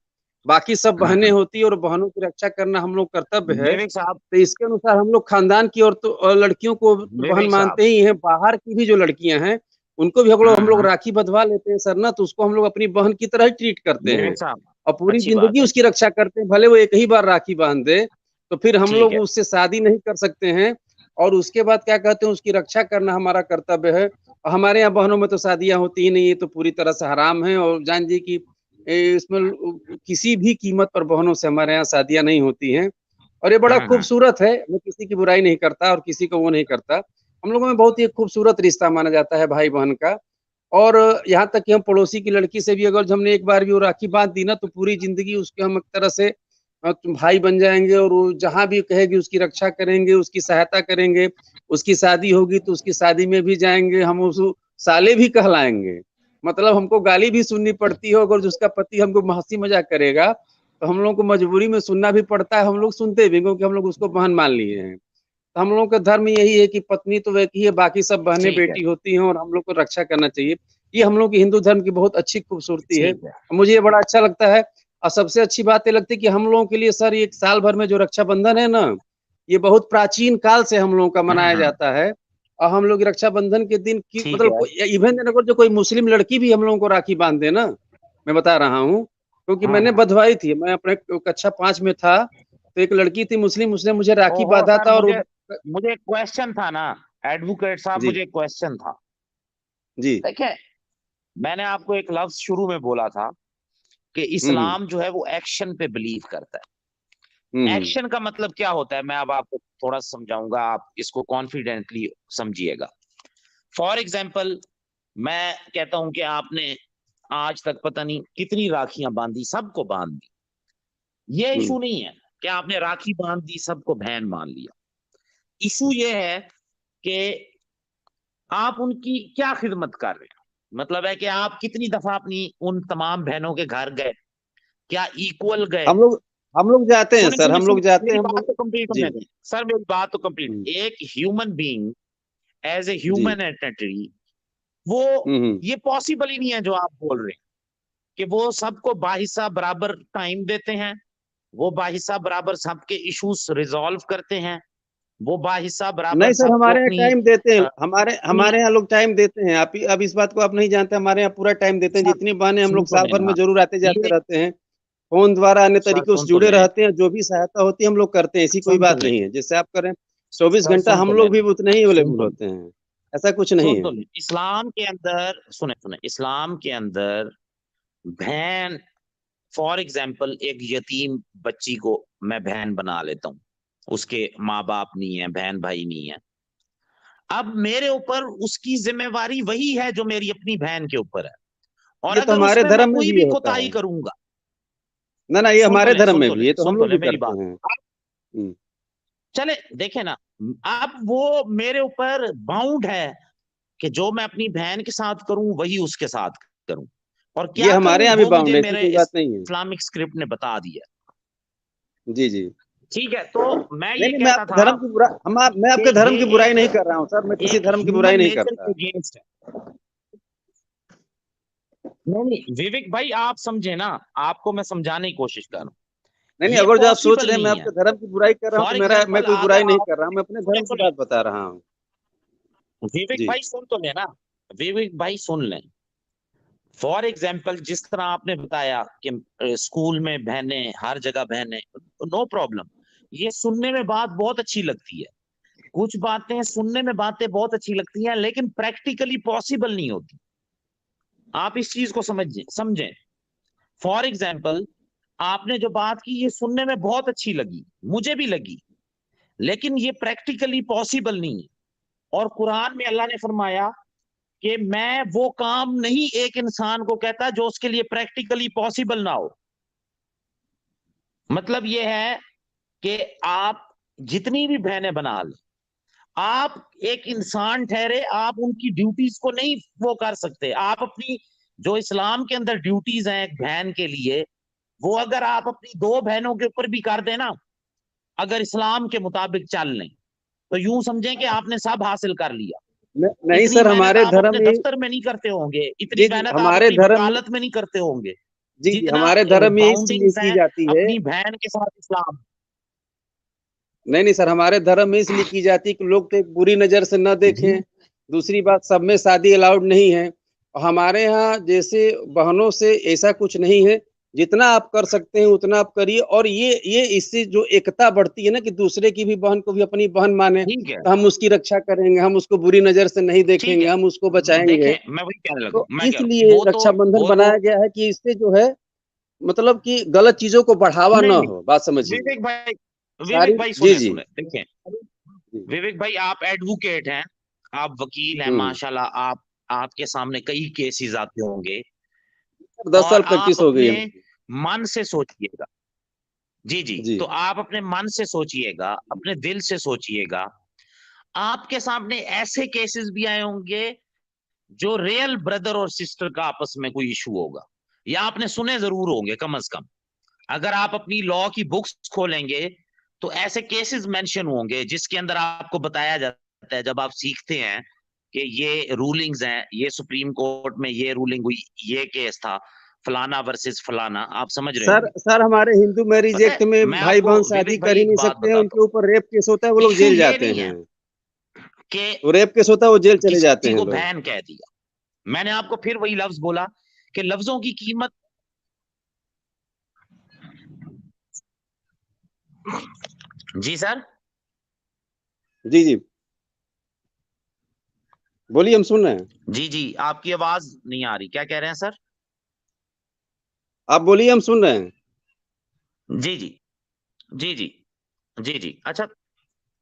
बाकी सब बहनें हम्म। होती है, और बहनों की रक्षा करना हम लोग कर्तव्य है। विवेक साहब, तो इसके अनुसार हम लोग खानदान की और लड़कियों को तो बहन विवेक साहब, मानते ही हैं। बाहर की भी जो लड़कियां हैं उनको भी हम लोग हम्म, राखी बंधवा लेते हैं सर ना, तो उसको हम लोग अपनी बहन की तरह ही ट्रीट करते हैं विवेक साहब, और पूरी अच्छी बात जिंदगी है। उसकी रक्षा करते हैं, भले वो एक ही बार राखी बांध दे। तो फिर हम ठीक लोग है। उससे शादी नहीं कर सकते हैं, और उसके बाद क्या कहते हैं, उसकी रक्षा करना हमारा कर्तव्य है। और हमारे यहाँ बहनों में तो शादियां होती ही नहीं, ये तो पूरी तरह से हराम है। और जान जी कि इसमें किसी भी कीमत पर बहनों से हमारे यहाँ शादियां नहीं होती हैं। और ये बड़ा हम्म। खूबसूरत है, मैं किसी की बुराई नहीं करता और किसी को वो नहीं करता। हम लोगों में बहुत ही खूबसूरत रिश्ता माना जाता है भाई बहन का। और यहाँ तक कि हम पड़ोसी की लड़की से भी अगर हमने एक बार भी वो राखी बांध दी ना, तो पूरी जिंदगी उसके हम एक तरह से भाई बन जाएंगे, और वो जहां भी कहेगी उसकी रक्षा करेंगे, उसकी सहायता करेंगे। उसकी शादी होगी तो उसकी शादी में भी जाएंगे, हम उसको साले भी कहलाएंगे। मतलब हमको गाली भी सुननी पड़ती है, अगर उसका पति हमको हंसी मजाक करेगा तो हम लोग को मजबूरी में सुनना भी पड़ता है, हम लोग सुनते भी, क्योंकि हम लोग उसको बहन मान लिए हैं। तो हम लोगों का धर्म यही है कि पत्नी तो एक ही है, बाकी सब बहनें ठीक है, बेटी होती हैं, और हम लोग को रक्षा करना चाहिए। ये हम लोग की हिंदू धर्म की बहुत अच्छी खूबसूरती है। ठीक है। मुझे ये बड़ा अच्छा लगता है। और सबसे अच्छी बात ये लगती है कि हम लोगों के लिए सर, एक साल भर में जो रक्षाबंधन है ना, ये बहुत प्राचीन काल से हम लोगों का मनाया हम्म। जाता है। और हम लोग रक्षाबंधन के दिन की ठीक मतलब है। इवन अगर जो कोई मुस्लिम लड़की भी हम लोगों को राखी बांध दे ना, मैं बता रहा हूँ, क्योंकि मैंने हम्म। बंधवाई थी, मैं अपने कक्षा 5 में था, तो एक लड़की थी मुस्लिम, उसने मुझे राखी ओहो बांधा सर, था। और मुझे मुझे एक क्वेश्चन था ना, एडवोकेट साहब, जी मुझे एक क्वेश्चन था। जी। देखिए, मैंने आपको एक लफ्ज शुरू में बोला था कि हम्म इस्लाम जो है वो एक्शन पे बिलीव करता है। हम्म। एक्शन का मतलब क्या होता है, मैं अब आपको थोड़ा समझाऊंगा, आप इसको कॉन्फिडेंटली समझिएगा। फॉर एग्जाम्पल, मैं कहता हूं कि आपने आज तक पता नहीं कितनी राखियां बांधी, सबको बांध दी, ये हम्म। इशू नहीं है कि आपने राखी बांध दी सबको बहन मान लिया। इशू ये है कि आप उनकी क्या खिदमत कर रहे हैं। मतलब है कि आप कितनी दफा अपनी उन तमाम बहनों के घर गए, क्या इक्वल गए? हम लोग हम लोग जाते हैं सुनिए सर, सुनिए हम लोग सुनिए, जाते मेरी हैं, हम बात लोग। तो कंप्लीट जी। होने दें सर, मेरी बात तो हम्म, कंप्लीट। एक ह्यूमन बीइंग, एज ए जी। ह्यूमन एंटिटी, वो, हम्म। ये पॉसिबल ही नहीं है जो आप बोल रहे हैं कि वो सबको बाहिसा बराबर टाइम देते हैं, वो बाहिसा बराबर सबके इश्यूज रिजॉल्व करते हैं, वो बाहिसा बराबर नहीं सर, सबको हमारे यहाँ अपनी टाइम देते हैं, हमारे अपनी हमारे यहाँ लोग टाइम देते हैं। आप अब इस बात को आप नहीं जानते, हमारे यहाँ पूरा टाइम देते हैं। सर, जितनी बहनें हम सुन लोग तो साल भर में लेना जरूर आते जाते ये, रहते हैं, फोन द्वारा अन्य सर तरीकों से सुन तो जुड़े लें, रहते हैं। जो भी सहायता होती है हम लोग करते हैं, ऐसी कोई सुन तो बात लें, नहीं है। जैसे आप करें 24 घंटा, सुन हम तो लोग भी लेना, उतने ही सुन अवेलेबल तो होते हैं। ऐसा कुछ नहीं सुन है। तो लें। इस्लाम के अंदर, सुने सुने, इस्लाम के अंदर बहन, फॉर एग्जाम्पल, एक यतीम बच्ची को मैं बहन बना लेता हूँ, उसके माँ बाप नहीं है, बहन भाई नहीं है, अब मेरे ऊपर उसकी जिम्मेवारी वही है जो मेरी अपनी बहन के ऊपर है, और ये तो अगर हमारे उसमें मैं धर्म में कोई भी भी ये होता कोताही है। करूंगा। ना ये हमारे धर्म में सुन भी, ये तो हम तो लोग ले भी मेरी करते बात। हैं। हम्म, चले देखे ना, अब वो मेरे ऊपर बाउंड है कि जो मैं अपनी बहन के साथ करूं वही उसके साथ करूं, और ये क्या हमारे करूं यहाँ भी वो बाउंड मुझे है, ऐसी मेरे कोई बात नहीं है। इस्लामिक स्क्रिप्ट ने बता दिया। जी जी। ठीक है, तो मैं नहीं ये नहीं, मैं कहता आपके था धर्म की बुरा मैं कि आपके धर्म ये की बुराई नहीं कर रहा हूँ सर, मैं किसी एक धर्म की बुराई ह्यूमन नहीं नेचर के करता। अगेंस्ट है। नहीं विवेक भाई, आप समझे ना, आपको मैं समझाने की कोशिश कर रहा हूं। नहीं, ये अगर जो आप सोच पॉसिबल रहे हैं मैं नहीं है। आपके धर्म की बुराई कर रहा हूँ, फॉर तो मैं एग्जाम्पल कोई बुराई अगर नहीं आप, कर रहा हूँ, मैं अपने सुने धर्म की सुने बात बता रहा हूँ। विवेक जी भाई सुन तो लेना, विवेक भाई सुन लें। फॉर एग्जाम्पल जिस तरह आपने बताया कि स्कूल में बहनें, हर जगह बहनें, नो प्रॉब्लम, ये सुनने में बात बहुत अच्छी लगती है। कुछ बातें सुनने में बातें बहुत अच्छी लगती हैं, लेकिन प्रैक्टिकली पॉसिबल नहीं होती। आप इस चीज को समझें। फॉर एग्जाम्पल आपने जो बात की, ये सुनने में बहुत अच्छी लगी, मुझे भी लगी, लेकिन ये प्रैक्टिकली पॉसिबल नहीं है। और कुरान में अल्लाह ने फरमाया कि मैं वो काम नहीं एक इंसान को कहता जो उसके लिए प्रैक्टिकली पॉसिबल ना हो। मतलब ये है कि आप जितनी भी बहनें बना लें, आप एक इंसान ठहरे, आप उनकी ड्यूटीज को नहीं वो कर सकते। आप अपनी जो इस्लाम के अंदर ड्यूटीज हैं एक बहन के लिए, वो अगर आप अपनी दो बहनों के ऊपर भी कर देना, अगर इस्लाम के मुताबिक चल लें, तो यूं समझें कि आपने सब हासिल कर लिया। नहीं इतनी सर, मेहनत हमारे आप धर्म अपने में, दफ्तर में नहीं करते होंगे, इतनी जी जी, मेहनत आप हमारे अपनी धर्म में, वकालत में नहीं करते होंगे, जी जी, जितना हमारे धर्म में इसलिए बाउंडिंग्स की हैं जाती है। अपनी बहन के साथ इस्लाम। नहीं नहीं सर, हमारे धर्म में इसलिए की जाती है कि लोग तो एक बुरी नजर से न जी देखें। दूसरी बात, सब में शादी अलाउड नहीं है, और हमारे यहाँ जैसे बहनों से ऐसा कुछ नहीं है। जितना आप कर सकते हैं उतना आप करिए, और ये इससे जो एकता बढ़ती है ना, कि दूसरे की भी बहन को भी अपनी बहन माने, ठीक है, तो हम उसकी रक्षा करेंगे, हम उसको बुरी नजर से नहीं ठीक देखेंगे, है। हम उसको बचाएंगे। देखें, मैं वही कहने लगा, तो मैं कह रहा हूं, इसलिए रक्षाबंधन बनाया गया है कि इससे जो है, मतलब कि गलत चीजों को बढ़ावा नहीं ना नहीं, हो, बात समझिए। विवेक भाई, सारी, विवेक भाई जी सुने जी सुने, देखें जी। विवेक भाई, आप एडवोकेट हैं, आप वकील हैं हम्म, माशाल्लाह, आप आपके सामने कई केसेस आते होंगे, 10 साल और प्रैक्टिस आप हो गई अपने है। मन से सोचिएगा। जी जी, जी तो आप अपने मन से सोचिएगा, अपने दिल से सोचिएगा। आपके सामने ऐसे केसेस भी आए होंगे जो रियल ब्रदर और सिस्टर का आपस में कोई इशू होगा, या आपने सुने जरूर होंगे कम से कम। अगर आप अपनी लॉ की बुक्स खोलेंगे तो ऐसे केसेस मेंशन होंगे जिसके अंदर आपको बताया जाता है, जब आप सीखते हैं कि ये रूलिंग्स हैं, ये सुप्रीम कोर्ट में ये रूलिंग हुई, ये केस था फलाना वर्सेस फलाना, आप समझ रहे सर, होंगे। हमारे हिंदू मैरिज पता है, एक्ट में मैं भाई आपको बहन शादी विवेक कर भाई ही एक नहीं बात सकते हैं, बताता उनके ऊपर रेप केस होता है, वो हूँ, लोग इशू जेल ये जाते नहीं है हैं। कि तो रेप केस होता है, वो जेल चले जाते किसी हैं को लोग। बहन कह दिया। मैंने आपको फिर वही लफ्ज बोला कि लफ्जों की कीमत। जी सर, जी जी, बोलिए, हम सुन रहे हैं। जी जी, आपकी आवाज नहीं आ रही, क्या कह रहे हैं सर? आप बोलिए, हम सुन रहे हैं। जी जी, जी जी, जी जी, अच्छा,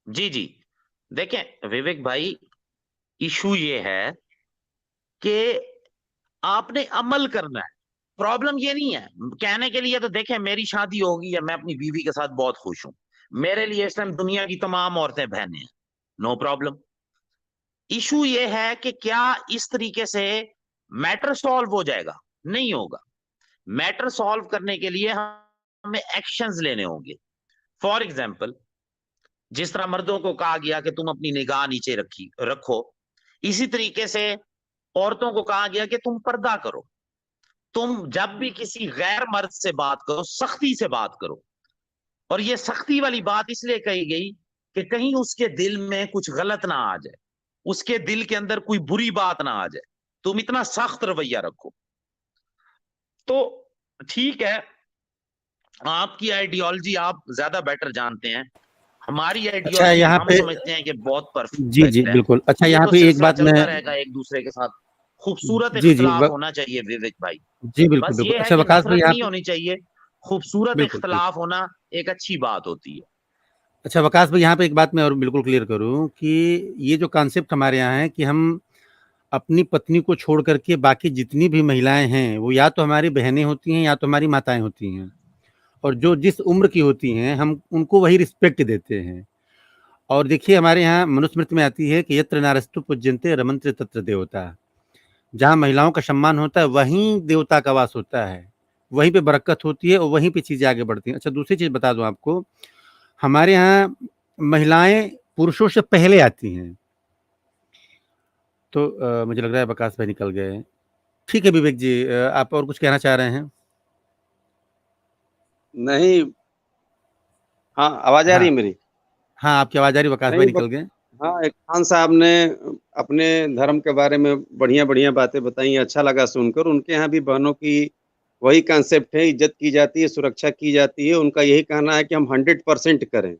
जी जी। देखें विवेक भाई, इशू ये है कि आपने अमल करना है। प्रॉब्लम ये नहीं है कहने के लिए, तो देखें मेरी शादी होगी या मैं अपनी बीवी के साथ बहुत खुश हूं, मेरे लिए इस टाइम दुनिया की तमाम औरतें बहनें हैं, नो प्रॉब्लम। इशू ये है कि क्या इस तरीके से मैटर सॉल्व हो जाएगा? नहीं होगा। मैटर सॉल्व करने के लिए हमें एक्शंस लेने होंगे। फॉर एग्जाम्पल, जिस तरह मर्दों को कहा गया कि तुम अपनी निगाह नीचे रखो, इसी तरीके से औरतों को कहा गया कि तुम पर्दा करो। तुम जब भी किसी गैर मर्द से बात करो, सख्ती से बात करो। और ये सख्ती वाली बात इसलिए कही गई कि कहीं उसके दिल में कुछ गलत ना आ जाए, उसके दिल के अंदर कोई बुरी बात ना आ जाए, तुम इतना सख्त रवैया रखो। तो ठीक है, आपकी आइडियोलॉजी आप ज्यादा बेटर जानते हैं, हमारी अच्छा आइडियोलॉजी यहाँ हम पे, समझते हैं कि बहुत जी जी परफेक्ट है। बिल्कुल, अच्छा ये यहाँ तो पे एक सिलसिला बात मैं, चलता रहेगा एक दूसरे के साथ। खूबसूरत जी जी इख्तलाफ होना चाहिए विवेक भाई। जी बिल्कुल बस बिल्कुल, ये है अच्छा कि वकास भाई नफरत यहाँ नहीं पे, होनी चाहिए, खूबसूरत बिल्कुल बिल्कुल, इख्तलाफ होना एक अच्छी बात होती है। अच्छा वकास भाई, यहाँ पे एक बात मैं और बिल्कुल क्लियर करूँ कि ये जो कॉन्सेप्ट हमारे यहाँ है कि हम अपनी पत्नी को छोड़ करके बाकी जितनी भी महिलाएं हैं वो या तो हमारी बहनें होती हैं या तो हमारी माताएं होती हैं, और जो जिस उम्र की होती हैं हम उनको वही रिस्पेक्ट देते हैं। और देखिए हमारे यहाँ मनुस्मृति में आती है कि यत्र नारस्तु पूज्यन्ते रमन्ते तत्र देवता। जहाँ महिलाओं का सम्मान होता है वहीं देवता का वास होता है, वहीं पे बरकत होती है और वहीं पे चीजें आगे बढ़ती हैं। अच्छा दूसरी चीज बता दूं आपको, हमारे यहाँ महिलाएं पुरुषों से पहले आती हैं। तो मुझे लग रहा है प्रकाश भाई निकल गए। ठीक है विवेक जी, आप और कुछ कहना चाह रहे हैं? नहीं, हाँ, आवाज आ रही हाँ है मेरी? हाँ, आपकी आवाज आ रही, प्रकाश भाई नहीं, निकल गए। हाँ, एक खान साहब ने अपने धर्म के बारे में बढ़िया-बढ़िया बातें बताई, अच्छा लगा सुनकर। उनके यहाँ भी बहनों की वही कॉन्सेप्ट है, इज़्ज़त की जाती है, सुरक्षा की जाती है। उनका यही कहना है कि हम 100% करें,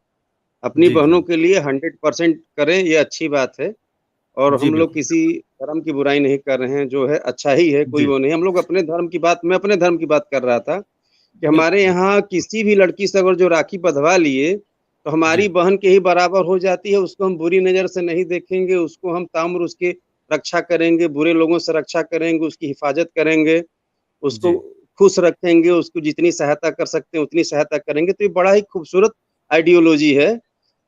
अपनी जी बहनों जी के लिए 100% करें, ये अच्छी बात है। और जी हम लोग बिल्कुल। किसी धर्म की बुराई नहीं कर रहे हैं, जो है अच्छा ही है, कोई जी वो नहीं। हम लोग अपने धर्म की बात मैं अपने धर्म की बात कर रहा था कि बिल्कुल हमारे बिल्कुल। यहाँ किसी भी लड़की से अगर जो राखी बँधवा लिए, तो हमारी जी बहन के ही बराबर हो जाती है, उसको हम बुरी नज़र से नहीं देखेंगे, उसको हम ताउम्र उसकी रक्षा करेंगे, बुरे लोगों से रक्षा करेंगे, उसकी हिफाज़त करेंगे, उसको जी खुश रखेंगे, उसको जितनी सहायता कर सकते हैं उतनी सहायता करेंगे। तो ये बड़ा ही खूबसूरत आइडियोलॉजी है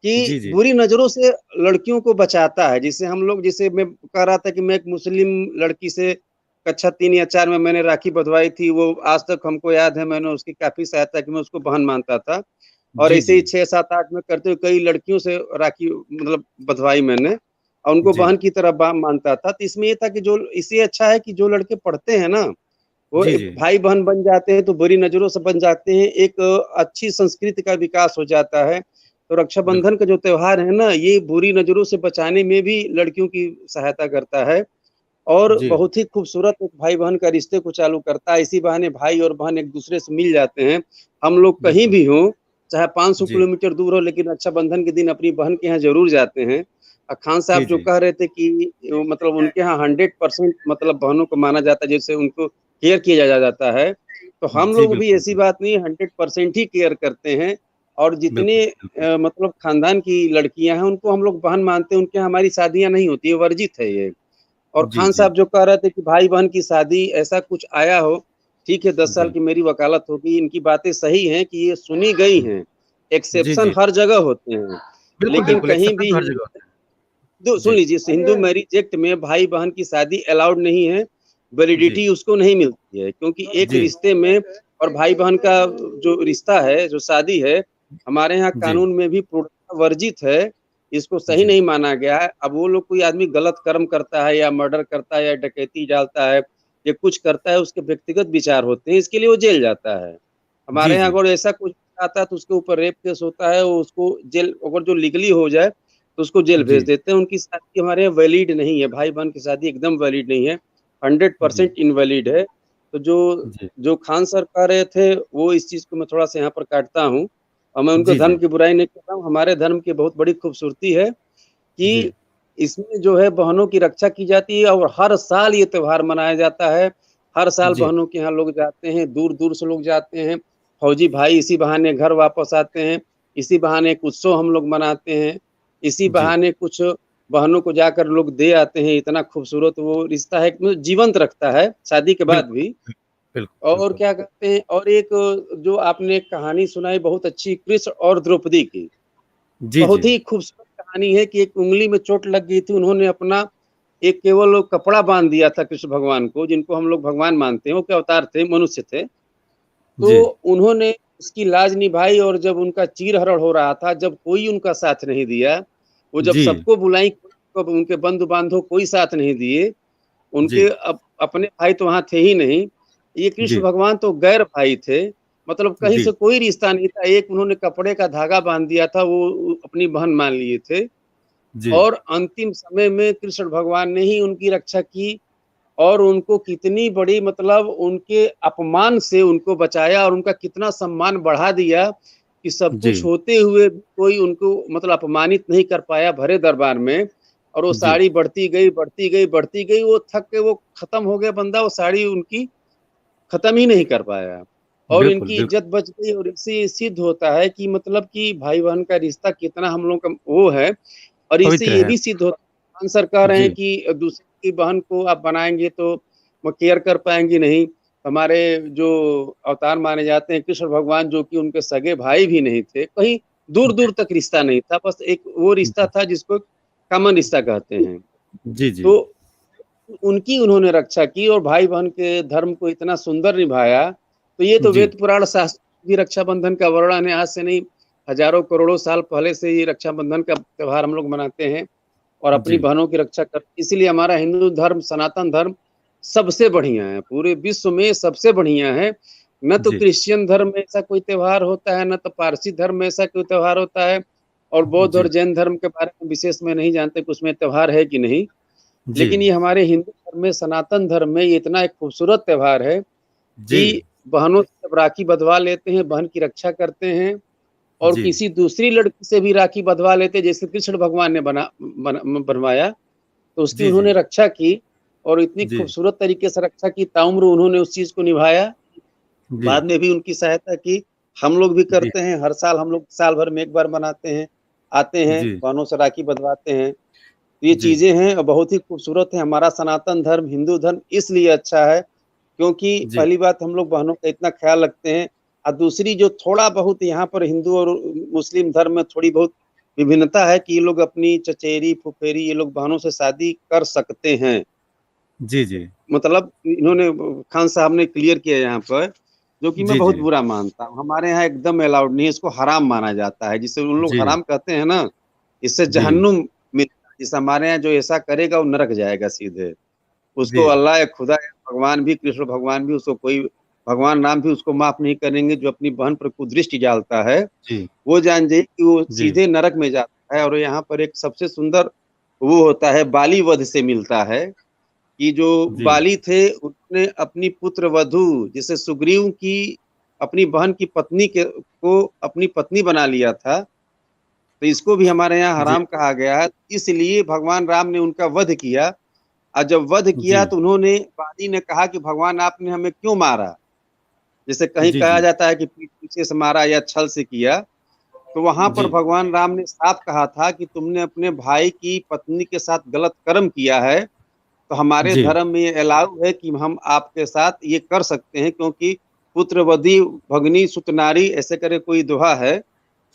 कि जी जी बुरी नज़रों से लड़कियों को बचाता है। जिसे हम लोग जैसे मैं कह रहा था कि मैं एक मुस्लिम लड़की से कक्षा 3 या 4 में मैंने राखी बँधवाई थी, वो आज तक हमको याद है, मैंने उसकी काफ़ी सहायता की, मैं उसको बहन मानता था। और जी ऐसे जी ही 6, 7, 8 में करते हुए कई लड़कियों से राखी मतलब बँधवाई मैंने और उनको जी बहन की तरह मानता था। तो इसमें ये था कि जो इससे अच्छा है कि जो लड़के पढ़ते हैं ना, वो जी एक जी भाई-बहन बन जाते हैं, तो बुरी नज़रों से बच जाते हैं, एक अच्छी संस्कृति का विकास हो जाता है। तो बिल्कुल। रक्षाबंधन का जो त्योहार है ना, ये बुरी नज़रों से बचाने में भी लड़कियों की सहायता करता है और जी बहुत ही खूबसूरत एक भाई-बहन का रिश्ते को चालू करता है। इसी बहाने भाई और बहन एक-दूसरे से मिल जाते हैं। हम लोग कहीं बिल्कुल। भी हों, चाहे 500 जी किलोमीटर दूर हो, लेकिन रक्षाबंधन के दिन अपनी बहन के यहाँ ज़रूर जाते हैं। खान जी साहब जो जी कह रहे थे कि मतलब उनके यहाँ 100% मतलब बहनों को माना जाता है, जैसे उनको केयर किया जाता है। तो हम जी लोग भी बिल्कुल ऐसी बात नहीं है, 100% ही केयर करते हैं और जितने बिल्कुल बिल्कुल। मतलब खानदान की लड़कियाँ हैं, उनको हम लोग बहन मानते हैं, उनके यहाँ हमारी शादियाँ नहीं होती है, वर्जित है ये। और जी खान जी साहब जो कह रहे थे कि भाई-बहन की शादी ऐसा कुछ आया हो, ठीक है 10 साल जी की मेरी वकालत होगी, इनकी बातें सही हैं कि ये सुनी गई हैं। जी एक्सेप्शन जी हर जगह होते हैं, बिल्कुल लेकिन बिल्कुल, कहीं एक्सेप्शन भी तो हर जगह होता दो है। सुन जी लीजिए हिंदू मैरिज एक्ट में भाई-बहन की शादी अलाउड नहीं है, जी वैलिडिटी उसको नहीं मिलती है क्योंकि एक जी रिश्ते में और भाई-बहन का जो रिश्ता है, जो शादी है, हमारे यहाँ जी कानून में भी पूर्णतः वर्जित है, इसको सही जी नहीं माना गया है। अब वो लोग कोई आदमी गलत कर्म करता है या मर्डर करता है या डकैती डालता है या कुछ करता है, उसके व्यक्तिगत विचार होते हैं, इसके लिए वो जेल जाता है। हमारे जी यहाँ जी अगर ऐसा कुछ आता है तो उसके ऊपर रेप केस होता है, वो उसको जेल अगर जो लीगली हो जाए तो उसको जेल भेज जी देते हैं। उनकी शादी हमारे यहाँ वैलिड नहीं है, भाई-बहन की शादी एकदम वैलिड नहीं है, जी 100% इनवैलिड है। तो जो जी जो खान सर कह रहे थे, वो इस चीज़ को मैं थोड़ा-सा यहाँ पर काटता हूँ और मैं उनके जी धर्म जी की बुराई नहीं कर रहा हूँ। हमारे धर्म की बहुत बड़ी खूबसूरती है जी कि इसमें जो है बहनों की रक्षा की जाती है और हर साल ये त्योहार मनाया जाता है। हर साल जी बहनों के यहाँ लोग जाते हैं, दूर-दूर से लोग जाते हैं। फौजी भाई इसी बहाने घर वापस आते हैं, इसी बहाने एक उत्सव हम लोग मनाते हैं, इसी जी बहाने कुछ बहनों को जाकर लोग दे आते हैं। इतना खूबसूरत वो रिश्ता है कि मतलब जीवंत रखता है शादी के बाद बिल्कुल भी। बिल्कुल और बिल्कुल। क्या कहते हैं और एक जो आपने एक कहानी सुनाई बहुत अच्छी कृष्ण और द्रौपदी की। जी बहुत जी ही खूबसूरत कहानी है कि एक उँगली में चोट लग गई थी, उन्होंने अपना एक केवल कपड़ा बाँध दिया था कृष्ण भगवान को, जिनको हम लोग भगवान मानते हैं, वो क्या अवतार थे, मनुष्य थे। तो जी उन्होंने उसकी लाज निभाई और जब उनका चीर-हरण हो रहा था, जब कोई उनका साथ नहीं दिया, वो जब जी सबको बुलाई, कब उनके बंधु-बांधव कोई साथ नहीं दिए, उनके जी अपने भाई तो वहाँ थे ही नहीं। ये कृष्ण जी भगवान तो गैर भाई थे, मतलब कहीं जी से कोई रिश्ता नहीं था। एक उन्होंने कपड़े का धागा बाँध दिया था, वो अपनी बहन मान लिए थे जी और अंतिम समय में कृष्ण भगवान ने ही उनकी रक्षा की और उनको कितनी बड़ी मतलब उनके अपमान से उनको बचाया और उनका कितना सम्मान बढ़ा दिया कि सब जी कुछ होते हुए भी कोई उनको मतलब अपमानित नहीं कर पाया भरे दरबार में। और वो जी साड़ी बढ़ती गई, बढ़ती गई, बढ़ती गई, वो थक के वो खत्म हो गया बंदा, वो साड़ी उनकी खत्म ही नहीं कर पाया। और बिल्कुल, इनकी बिल्कुल। इज्जत बच गई और इससे ये सिद्ध होता है कि मतलब कि भाई-बहन का रिश्ता कितना हम लोग का वो है और इससे पवित्र ये है। भी सिद्ध होता है खान सर कह रहे हैं जी, कि दूसरे की बहन को आप बनाएँगे तो वो केयर कर पाएँगी नहीं। हमारे जो अवतार माने जाते हैं कृष्ण भगवान जो कि उनके सगे भाई भी नहीं थे, कहीं दूर-दूर तक रिश्ता नहीं था, बस एक वो रिश्ता जी, था जिसको कॉमन रिश्ता कहते हैं। जी, जी, तो उनकी उन्होंने रक्षा की और भाई-बहन के धर्म को इतना सुंदर निभाया, तो ये तो जी, वेद पुराण शास्त्र भी रक्षाबंधन का वर्णन है, आज से नहीं हज़ारों करोड़ों साल पहले से ये रक्षाबंधन का त्योहार हम लोग मनाते हैं और अपनी जी, बहनों की रक्षा कर इसीलिए हमारा हिंदू धर्म, सनातन धर्म सबसे बढ़िया है, पूरे विश्व में सबसे बढ़िया है। न तो जी, क्रिश्चियन धर्म में ऐसा कोई त्योहार होता है, न तो पारसी धर्म में ऐसा कोई त्योहार होता है और बौद्ध और जी, जैन धर्म के बारे में विशेष मैं नहीं जानता कि उसमें त्योहार है कि नहीं। जी, लेकिन ये हमारे हिंदू धर्म में, सनातन धर्म में ये इतना एक खूबसूरत त्योहार है जी, कि बहनों से जब राखी बँधवा लेते हैं, बहन की रक्षा करते हैं और जी, किसी दूसरी लड़की से भी राखी बँधवा लेते हैं, जैसे कृष्ण भगवान ने बनवाया, तो उसकी जी, जी, उन्होंने रक्षा की और इतनी जी, खूबसूरत तरीके से रक्षा की, ताउम्र उन्होंने उस चीज़ को निभाया। जी, बाद में भी उनकी सहायता की। हम लोग भी जी, करते हैं, हर साल हम लोग साल भर में 1 बार मनाते हैं, आते हैं, जी, बहनों से राखी बँधवाते हैं। तो ये जी, चीज़ें हैं और बहुत ही खूबसूरत है। हमारा सनातन धर्म, हिंदू धर्म इसलिए अच्छा है क्योंकि जी, पहली बात हम लोग बहनों का इतना ख़्याल रखते हैं और दूसरी जो थोड़ा बहुत यहाँ पर हिंदू और मुस्लिम धर्म में थोड़ी बहुत विभिन्नता है कि ये लोग अपनी चचेरी, फुफेरी ये लोग बहनों से शादी कर सकते हैं। जी, जी, मतलब इन्होंने खान साहब ने क्लियर किया यहाँ पर, जो कि मैं जी, बहुत जी, बुरा मानता हूँ। हमारे यहाँ एकदम अलाउड नहीं है, इसको हराम माना जाता है। जिसे उन लोग जी, हराम कहते हैं ना, इससे जी, जहन्नुम मिलता है। जैसे हमारे यहाँ जो ऐसा करेगा वो नरक जाएगा सीधे। उसको जी, अल्लाह या खुदा या भगवान भी, कृष्ण भगवान भी उसको कोई भगवान राम भी उसको माफ़ नहीं करेंगे। जो अपनी बहन पर कुदृष्टि डालता है, जी, वो जान जाइए कि वो जी, सीधे नरक में जाता है और यहाँ पर एक सबसे सुंदर वो होता है, बाली वध से मिलता है। कि जो जी, बाली थे उन्होंने अपनी पुत्र वधू जैसे सुग्रीव की अपनी बहन की पत्नी को अपनी पत्नी बना लिया था, तो इसको भी हमारे यहाँ जी, हराम कहा गया है। इसलिए भगवान राम ने उनका वध किया और जब वध किया जी, तो उन्होंने बाली ने कहा कि भगवान आपने हमें क्यों मारा? जैसे कहीं जी, कहा जी, जाता है कि पीठ पीछे से मारा या छल से किया, तो वहाँ पर जी, भगवान राम ने साफ कहा था कि तुमने अपने भाई की पत्नी के साथ गलत कर्म किया है तो हमारे जी, धर्म में ये अलाउ है कि हम आपके साथ ये कर सकते हैं क्योंकि पुत्रवधी भगनी सुत नारी ऐसे करे कोई दोहा है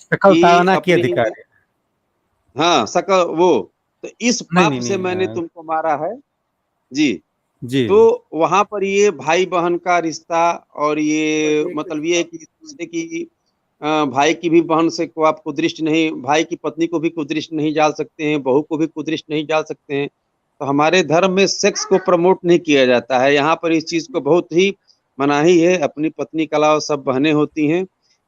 सकल कि तावना की अपने अधिकारी। हाँ सकल वो तो इस नहीं, पाप नहीं, से नहीं मैंने तुमको मारा है जी जी, तो वहां पर ये भाई बहन का रिश्ता और ये मतलब ये है कि जैसे कि भाई की भी बहन से को आप कुदृष्ट नहीं भाई की पत्नी को भी कुदृष्ट नहीं डाल सकते हैं बहू को भी कुदृष्ट नहीं डाल सकते हैं तो हमारे धर्म में सेक्स को प्रमोट नहीं किया जाता है यहाँ पर इस चीज को बहुत ही मनाही है अपनी पत्नी के अलावा सब बहनें होती हैं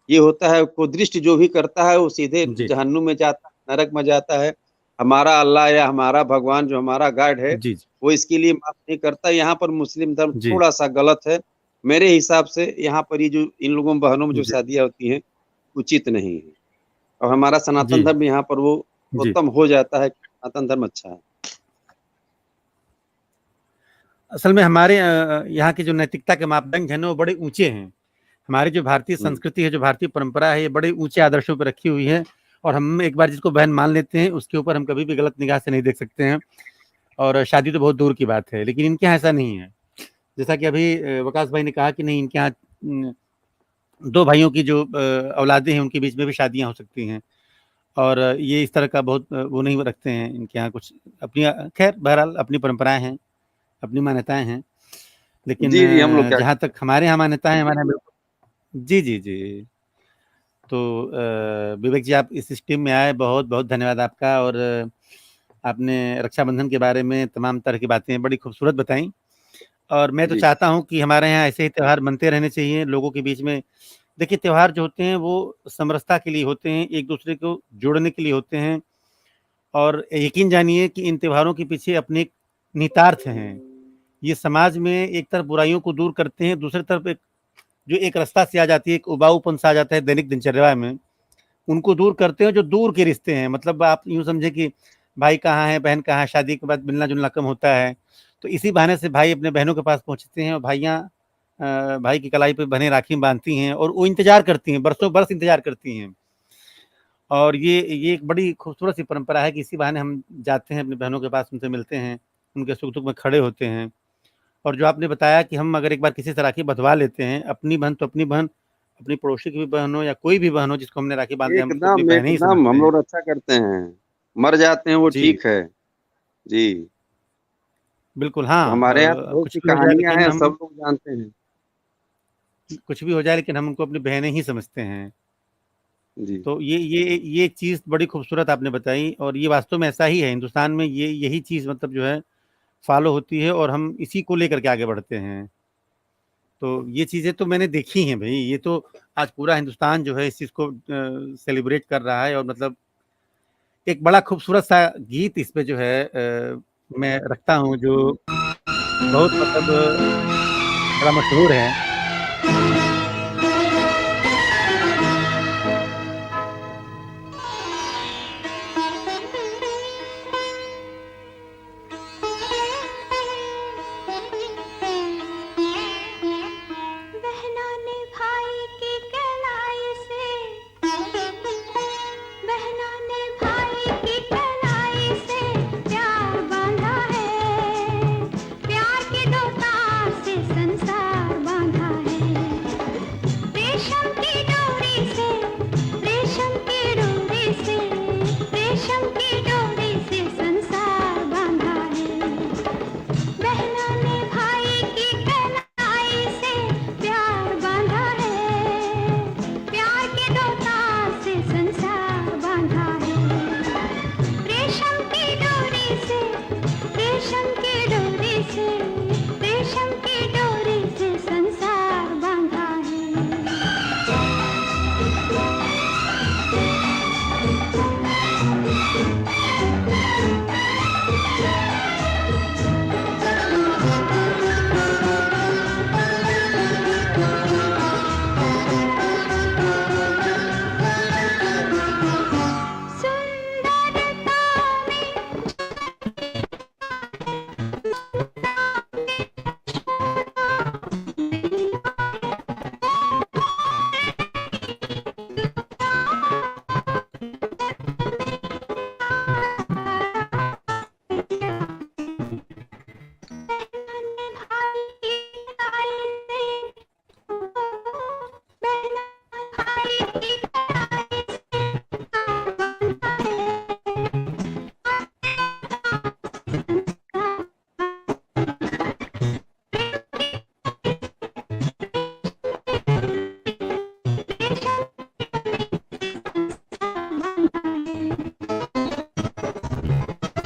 ये होता है कुदृष्ट जो भी करता है वो सीधे जी, जहन्नुम में जाता है नरक में जाता है हमारा अल्लाह या हमारा भगवान जो हमारा गाइड है जी, वो इसके लिए माफ नहीं करता यहाँ पर मुस्लिम धर्म जी, थोड़ा सा गलत है मेरे हिसाब से यहाँ पर ये जो इन लोगों बहनों में जो जी, शादियाँ होती हैं उचित नहीं है और हमारा सनातन जी, धर्म यहाँ पर वो जी। उत्तम हो जाता है सनातन धर्म अच्छा है असल में हमारे यहाँ की जो नैतिकता के मापदंड हैं ना वो बड़े ऊंचे हैं। हमारी जो भारतीय हुँ, संस्कृति है, जो भारतीय परंपरा है, ये बड़े ऊंचे आदर्शों पर रखी हुई है और हम एक बार जिसको बहन मान लेते हैं, उसके ऊपर हम कभी भी गलत निगाह से नहीं देख सकते हैं और शादी तो बहुत दूर की बात है। लेकिन इनके यहाँ ऐसा नहीं है। जैसा कि अभी वकास भाई ने कहा कि नहीं इनके यहाँ 2 भाइयों की जो औलादें हैं, उनके बीच में भी शादियाँ हो सकती हैं और ये इस तरह का बहुत वो नहीं रखते हैं इनके यहाँ कुछ अपनी खैर बहरहाल अपनी परंपराएँ हैं, अपनी मान्यताएँ हैं। लेकिन जी, जी, हम लोग क्या जहाँ तक हमारे यहाँ मान्यताएँ हमारे यहाँ बिल्कुल जी, जी, जी। तो विवेक जी आप इस स्ट्रीम में आए बहुत-बहुत धन्यवाद आपका और आपने रक्षाबंधन के बारे में तमाम तरह की बातें बड़ी खूबसूरत बताई और मैं तो जी, चाहता हूँ कि हमारे यहाँ ऐसे ही त्योहार बनते रहने चाहिए लोगों के बीच में। देखिए त्योहार जो होते हैं वो समरसता के लिए होते हैं, एक-दूसरे को जोड़ने के लिए होते हैं और यकीन जानिए कि इन त्योहारों के पीछे अपने एक निहितार्थ हैं। ये समाज में एक तरफ बुराइयों को दूर करते हैं, दूसरी तरफ एक जो एक रास्ता सी आ जाती है, एक उबाऊपन सा आ जाता है दैनिक दिनचर्या में, उनको दूर करते हैं जो दूर के रिश्ते हैं। मतलब आप यूँ समझिए कि भाई कहाँ है, बहन कहाँ है, शादी के बाद मिलना-जुलना कम होता है। तो इसी बहाने से भाई अपने बहनों के पास पहुँचते हैं और भाइयाँ भाई की कलाई पे बहनें राखी बांधती हैं और वो इंतजार करती हैं, बरसों बरस इंतजार करती हैं। और ये एक बड़ी खूबसूरत सी परंपरा है कि इसी बहाने हम जाते हैं अपनी बहनों के पास, उनसे मिलते हैं, उनके सुख दुख में खड़े होते हैं। और जो आपने बताया कि हम अगर एक बार किसी से राखी बंधवा लेते हैं, अपनी बहन तो अपनी बहन, अपनी पड़ोसी की भी बहन हो या कोई भी बहन हो जिसको हमने राखी बांध दी, हम उसको अपनी एकदम बहन ही एकदम समझते हम हैं। लोग रक्षा करते हैं, मर जाते हैं वो जी, ठीक है। जी, बिल्कुल तो हाँ, हमारे यहाँ तो बहुत कुछ सी भी हो जाए कहानियां लेकिन हैं, हम सब लोग जानते हैं। कुछ भी हो जाए लेकिन हम उनको अपनी बहनें ही समझते हैं। जी, तो ये चीज़ बड़ी खूबसूरत आपने बताई और ये वास्तव में ऐसा ही है, हिंदुस्तान में यही चीज़ मतलब जो है फ़ॉलो होती है और हम इसी को लेकर के आगे बढ़ते हैं। तो ये चीज़ें तो मैंने देखी हैं भई, ये तो आज पूरा हिंदुस्तान जो है इस चीज़ को सेलिब्रेट कर रहा है और मतलब एक बड़ा खूबसूरत-सा गीत इस पे जो है मैं रखता हूँ जो बहुत मतलब बड़ा मशहूर है।